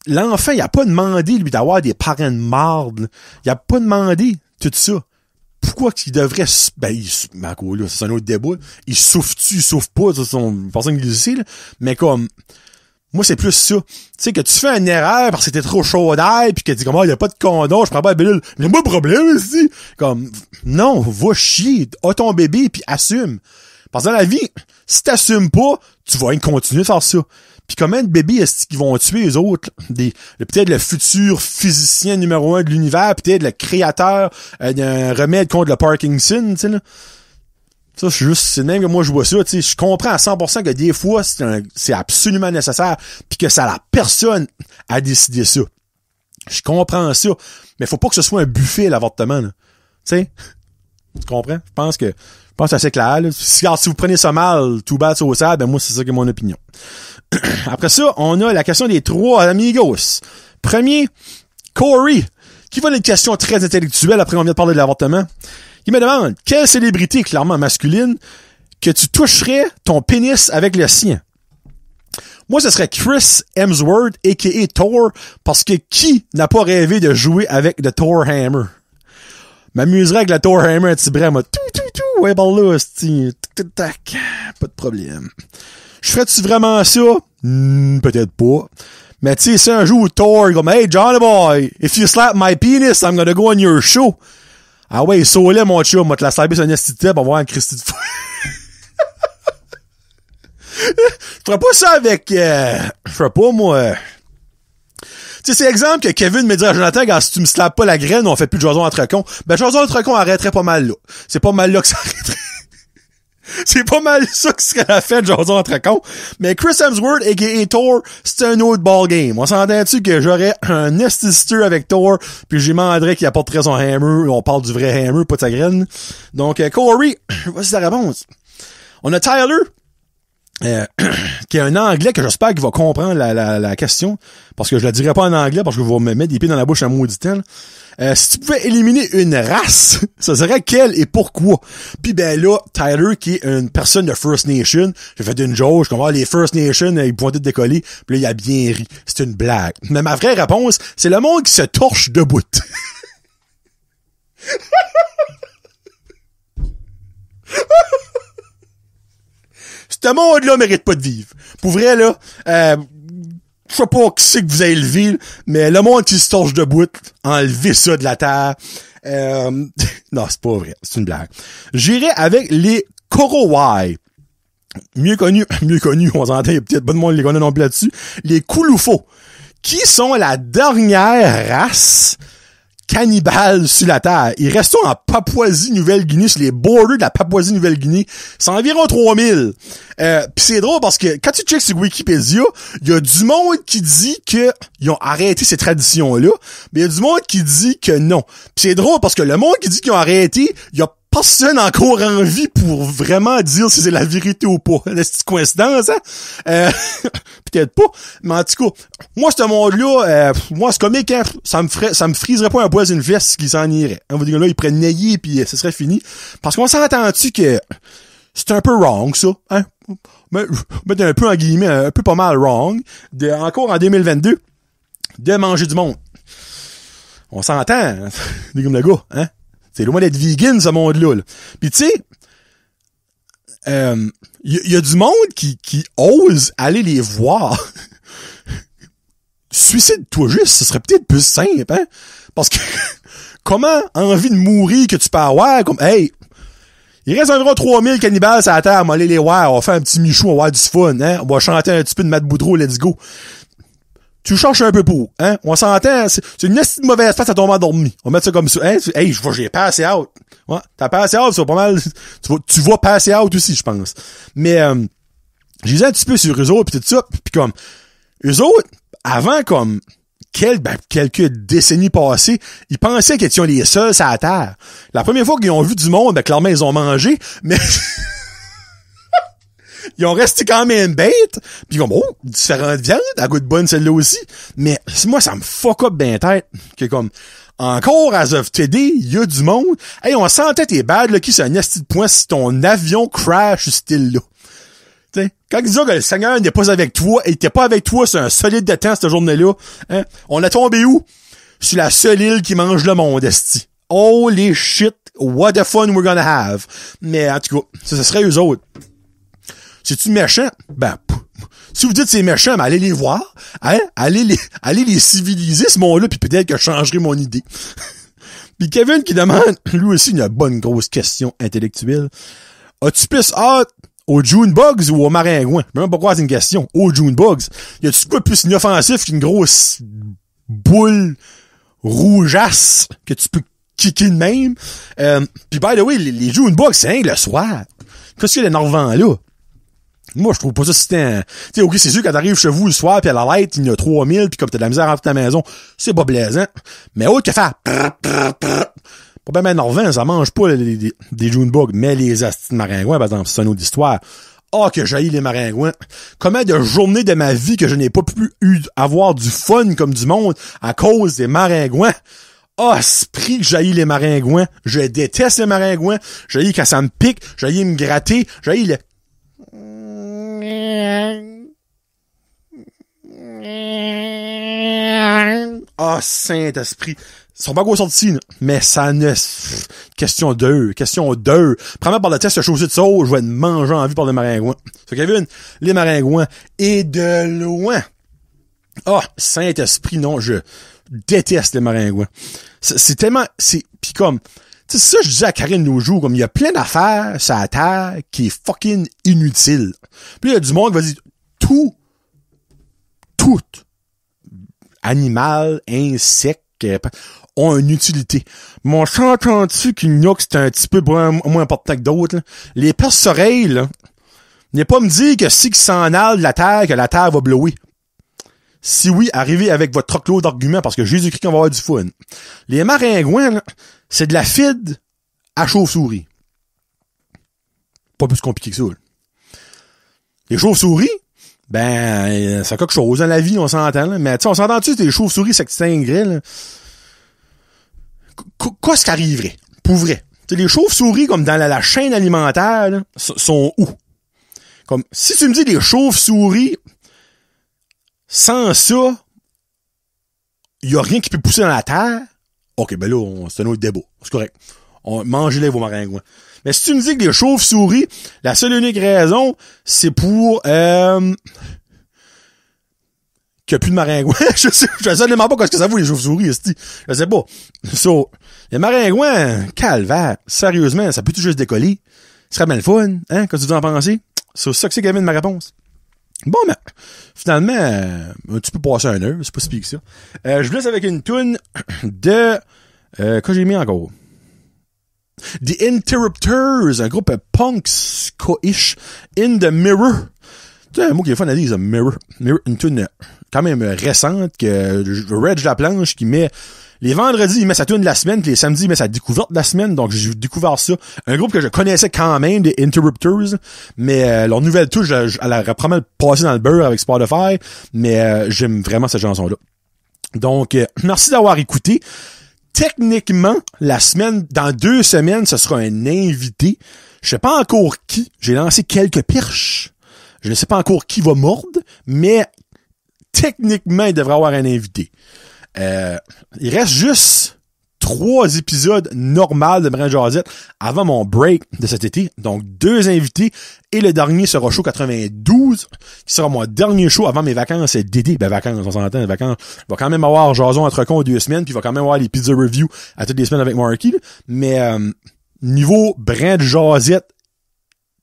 Speaker 1: L'enfant, il a pas demandé, lui, d'avoir des parents de marde. Il a pas demandé tout ça. Pourquoi qu'il devrait... là, c'est un autre débat. Il souffre-tu, il souffre pas, c'est son personne qui le sait, là. Mais comme... Moi, c'est plus ça. Tu sais, que tu fais une erreur parce que t'es trop chaud d'air pis que tu dis comme, il y a pas de condom, je prends pas la pilule. Il y a pas de problème, ici. Comme, non, va chier. A ton bébé pis assume. Parce que dans la vie, si t'assumes pas, tu vas continuer de faire ça. Puis combien de bébés est-ce qu'ils vont tuer les autres? Peut-être le futur physicien numéro 1 de l'univers, peut-être le créateur d'un remède contre le Parkinson, tu sais, là. Ça, c'est même que moi je vois ça, tu sais. Je comprends à 100% que des fois, c'est absolument nécessaire, puis que c'est à la personne à décider ça. Je comprends ça. Mais faut pas que ce soit un buffet, l'avortement, là. Tu sais? Tu comprends? Je pense que c'est assez clair, là. Si vous prenez ça mal, tout bad sur ça, ben moi, c'est ça qui est mon opinion. Après ça, on a la question des 3 amigos. Premier, Corey, qui va une question très intellectuelle après on vient de parler de l'avortement. Il me demande, quelle célébrité clairement masculine que tu toucherais ton pénis avec le sien? Moi, ce serait Chris Hemsworth, a.k.a. Thor, parce que qui n'a pas rêvé de jouer avec le Thor Hammer? M'amuserais avec le Thor Hammer un petit bras, moi, ouais, par là, tac, pas de problème. Je ferais-tu vraiment ça? Peut-être pas. Mais tu sais, c'est un jour Thor, comme, hey, Johnny boy, if you slap my penis, I'm gonna go on your show. Ah ouais, là, mon chum, moi, te la slapper sur un estité pour voir un Christy de fou. Je ferais pas ça avec, je ferais pas, moi. Tu sais, c'est exemple que Kevin me dirait, Jonathan, quand si tu me slappes pas la graine, on fait plus de jason entre cons. Ben, jason entre cons arrêterait pas mal là. C'est pas mal là que ça arrêterait. C'est pas mal ça qui serait la fête, jason entre cons. Mais Chris Hemsworth, a.k.a. Thor, c'est un autre ball game. On s'entend-tu que j'aurais un nest sister avec Thor, puis j'y demanderais qu'il apporterait son hammer. On parle du vrai hammer, pas de sa graine. Donc, Corey, voici ta réponse. On a Tyler, qui est un anglais que j'espère qu'il va comprendre la question, parce que je la dirai pas en anglais, parce que je vais me mettre des pieds dans la bouche à maudit temps. Si tu pouvais éliminer une race, ça serait quelle et pourquoi? Puis ben là, Tyler, qui est une personne de First Nation, j'ai fait une joke, comme les First Nation, ils pointaient de décoller, puis là, il a bien ri. C'est une blague. Mais ma vraie réponse, c'est le monde qui se torche debout. Ce monde-là mérite pas de vivre. Pour vrai, là, je sais pas qui c'est que vous avez élevé, mais le monde qui se torche debout, enlevez ça de la terre. Non, c'est pas vrai. C'est une blague. J'irai avec les Korowai. Mieux connus, on s'entend, il y a peut-être pas de monde qui les connaît non plus là-dessus. Les Kouloufos, qui sont la dernière race cannibale sur la Terre. Ils restent en Papouasie-Nouvelle-Guinée, sur les borders de la Papouasie-Nouvelle-Guinée. C'est environ 3000. Pis c'est drôle parce que quand tu checkes sur Wikipédia, il y a du monde qui dit que ils ont arrêté ces traditions-là, mais il y a du monde qui dit que non. Pis c'est drôle parce que le monde qui dit qu'ils ont arrêté, il y a personne encore en vie pour vraiment dire si c'est la vérité ou pas. C'est une coïncidence, hein? Peut-être pas. Mais en tout cas, moi, ce monde-là, moi, c'est comique, hein? Ça me friserait pas un poil d'une veste qui s'en irait. On va dire là, il pourrait nailler puis ce serait fini. Parce qu'on s'entend-tu que c'est un peu wrong, ça, hein? Mettre un peu en guillemets, un peu pas mal wrong, encore en 2022, de manger du monde. On s'entend, comme le gars, hein? C'est loin d'être vegan, ce monde-là. Là. Puis tu sais, y a du monde qui ose aller les voir. Suicide-toi juste, ce serait peut-être plus simple, hein? Parce que, comment envie de mourir que tu peux avoir, comme, hey, il reste environ 3000 cannibales sur la terre, on va aller les voir, on va faire un petit michou, on va avoir du fun, hein? On va chanter un petit peu de Matt Boudreau, let's go. Tu cherches un peu pour, hein? On s'entend, c'est une petite mauvaise face à tomber endormi. On va mettre ça comme ça, hein? Hey, j'ai passé out. Ouais, t'as passé out, c'est pas mal, tu vas passer out aussi, je pense. Mais, j'ai disais un petit peu sur eux autres pis tout ça, pis comme, eux autres, avant comme, quelques décennies passées, ils pensaient qu'ils étaient les seuls sur la terre. La première fois qu'ils ont vu du monde, clairement, ils ont mangé, mais, ils ont resté quand même bêtes, pis comme, oh, différentes viandes, à goût de bonne celle-là aussi. Mais, moi, ça me fuck up ben tête, que comme, encore, as of today, il y a du monde. Hey, on sentait tes bad, là, qui c'est un esti de point si ton avion crash, style-là. T'sais, quand ils disent que le Seigneur n'est pas avec toi, et il était pas avec toi, c'est un solide de temps, cette journée-là, hein, on a tombé où? Sur la seule île qui mange le monde, esti. Holy shit, what the fun we're gonna have. Mais, en tout cas, ça serait eux autres. C'est-tu méchant? Ben, si vous dites c'est méchant, ben allez les voir, hein? Allez les civiliser, ce monde-là, puis peut-être que je changerai mon idée. Puis Kevin qui demande, lui aussi, une bonne grosse question intellectuelle. As-tu plus hâte aux June Bugs ou aux maringouins? Je sais même pas quoi c'est une question. Aux June Bugs. Y a-tu quoi plus inoffensif qu'une grosse boule rougeasse que tu peux kicker de même? Puis by the way, les June Bugs, c'est rien que le soir. Qu'est-ce qu'il y a d'énervant là? Moi, je trouve pas ça si tu sais, ok, c'est sûr, quand t'arrives chez vous le soir, pis à la lettre, il y a 3000, pis comme t'as de la misère à rentrer ta maison, c'est pas plaisant. Mais autre que faire pas bien énervant, ça mange pas des June Bugs, mais les astis de maringouins, par exemple, c'est une autre histoire. Ah, que j'haïs les maringouins. Combien de journées de ma vie que je n'ai pas pu avoir du fun comme du monde à cause des maringouins. Ah, esprit que j'haïs les maringouins. Je déteste les maringouins. J'haïs quand ça me pique. J'haïs me gratter. J'haïs le... Ah, Saint-Esprit. Ils sont pas gros sortis, là. Mais ça ne... Question d'eux. Prends-moi par le test de chaussée de sauce, je vais te manger en vie par les maringouins. So, Kevin, les maringouins. Et de loin. Ah, Saint-Esprit, non, je déteste les maringouins. C'est tellement... Pis comme... Tu sais, ça, je disais à Karine nos jours, comme il y a plein d'affaires sur la terre qui est fucking inutile. Puis il y a du monde qui va dire tout animal, insecte, ont une utilité. Mais on s'entend-tu qu'il y en a que c'est un petit peu moins important que d'autres, là? Les perce-oreilles, là, n'est pas me dire que si qu'ils s'en allent de la terre, que la terre va blower. Si oui, arrivez avec votre troc-lot d'arguments parce que Jésus-Christ qu'on va avoir du fun. Les maringouins, là, c'est de la fide à chauve-souris. Pas plus compliqué que ça, là. Les chauves-souris, ben, c'est quelque chose dans la vie, on s'entend, là. Mais tu sais, on s'entend-tu, les chauves-souris s'extingueraient, là? Qu'est-ce qui arriverait? Pour vrai. T'sais, les chauves-souris, comme dans la chaîne alimentaire, là, sont où? Comme, si tu me dis les chauves-souris, sans ça, il y a rien qui peut pousser dans la terre, OK, ben là, c'est un autre débat. C'est correct. Mangez-les vos maringouins. Mais si tu me dis que les chauves-souris, la seule et unique raison, c'est pour qu'il n'y a plus de maringouins. Je sais absolument pas ce que ça vaut les chauves-souris, esti. Je sais pas. So, les maringouins, calvaire, sérieusement, ça peut tout juste décoller. Ce serait bien le fun, hein, quand tu veux en penser. C'est ça que c'est, Gavin, ma réponse. Bon, ben, finalement, tu peux passer un heure, c'est pas si pire que ça. Je vous laisse avec une toune de... que j'ai mis encore? The Interrupters, un groupe punk ska-ish, In the Mirror. C'est un mot qui est fun à dire, Mirror. Mirror, une tune quand même récente que Reg Laplanche qui met les vendredis, il met sa tune de la semaine, puis les samedis, il met sa découverte de la semaine, donc j'ai découvert ça. Un groupe que je connaissais quand même, des Interrupters, mais leur nouvelle touche, elle aurait probablement passé dans le beurre avec Spotify, mais j'aime vraiment cette chanson-là. Donc, merci d'avoir écouté. Techniquement, dans 2 semaines, ce sera un invité. Je sais pas encore qui. J'ai lancé quelques perches. Je ne sais pas encore qui va mordre, mais techniquement, il devrait avoir un invité. Il reste juste 3 épisodes normaux de Brin Jazette avant mon break de cet été. Donc, 2 invités. Et le dernier sera show 92, qui sera mon dernier show avant mes vacances d'été. Ben, vacances, on s'entend, les vacances. Il va quand même avoir Jason entre cons 2 semaines, puis il va quand même avoir les pizza reviews à toutes les semaines avec Marky. Là. Mais, niveau Brin de Jazette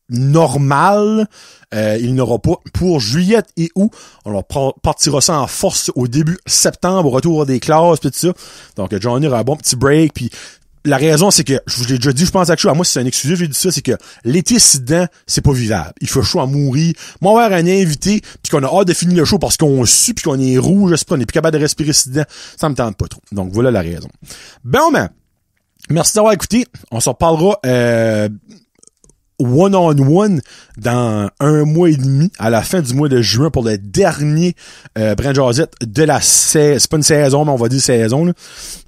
Speaker 1: normal, il n'aura pas. Pour juillet et août, on leur partira ça en force au début septembre, au retour des classes, pis tout ça. Donc, Johnny aura un bon petit break, puis la raison, c'est que, je vous l'ai déjà dit, je pense à quelque chose, à moi, c'est un exclusif, j'ai dit ça, c'est que l'été, dedans, c'est pas vivable. Il fait chaud à mourir. Moi, avoir un invité, puis qu'on a hâte de finir le show parce qu'on sue, puis qu'on est rouge, je sais pas, on est plus capable de respirer dedans, ça me tente pas trop. Donc, voilà la raison. Bon, ben, merci d'avoir écouté. On s'en reparlera, one-on-one dans 1 mois et demi, à la fin du mois de juin, pour le dernier Brin Jazette de la saison. C'est pas une saison, mais on va dire saison. Là.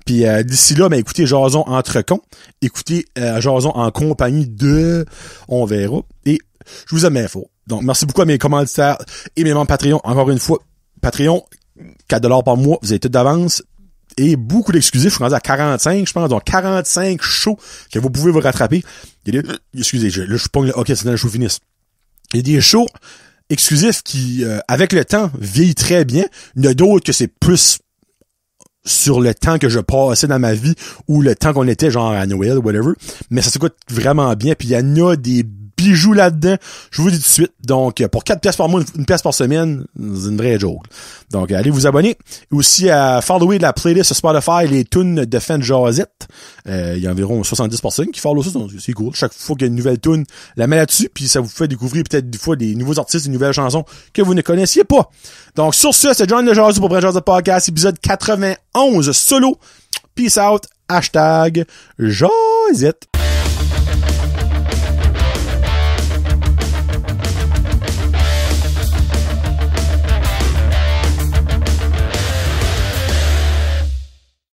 Speaker 1: Puis d'ici là, ben écoutez Jason entre cons. Écoutez Jason en compagnie de... On verra. Et je vous aime bien fort. Donc, merci beaucoup à mes commanditaires et mes membres Patreon. Encore une fois, Patreon, $4 par mois, vous avez tout d'avance. Et beaucoup d'exclusifs, je suis rendu à 45, je pense, donc 45 shows que vous pouvez vous rattraper. Il y a des, excusez, là, je pogne, ok, c'est dans le show finisse. Il y a des shows exclusifs qui, avec le temps, vieillent très bien. Il y en a d'autres que c'est plus sur le temps que je passais dans ma vie ou le temps qu'on était genre à Noël, whatever. Mais ça s'écoute vraiment bien. Puis il y en a des bijoux là-dedans. Je vous dis tout de suite. Donc, pour 4 pièces par mois, 1 pièce par semaine, c'est une vraie joke. Donc, allez vous abonner. Et aussi à follower de la playlist sur Spotify, les tunes de Fan Jazette. Il y a environ 70 personnes qui follow ça. Donc, c'est cool. Chaque fois qu'il y a une nouvelle tune, la met là-dessus. Puis ça vous fait découvrir peut-être des fois des nouveaux artistes, des nouvelles chansons que vous ne connaissiez pas. Donc, sur ce, c'est John Le Jazzy pour Brin Jazette Podcast, épisode 91 solo. Peace out. #Jazette.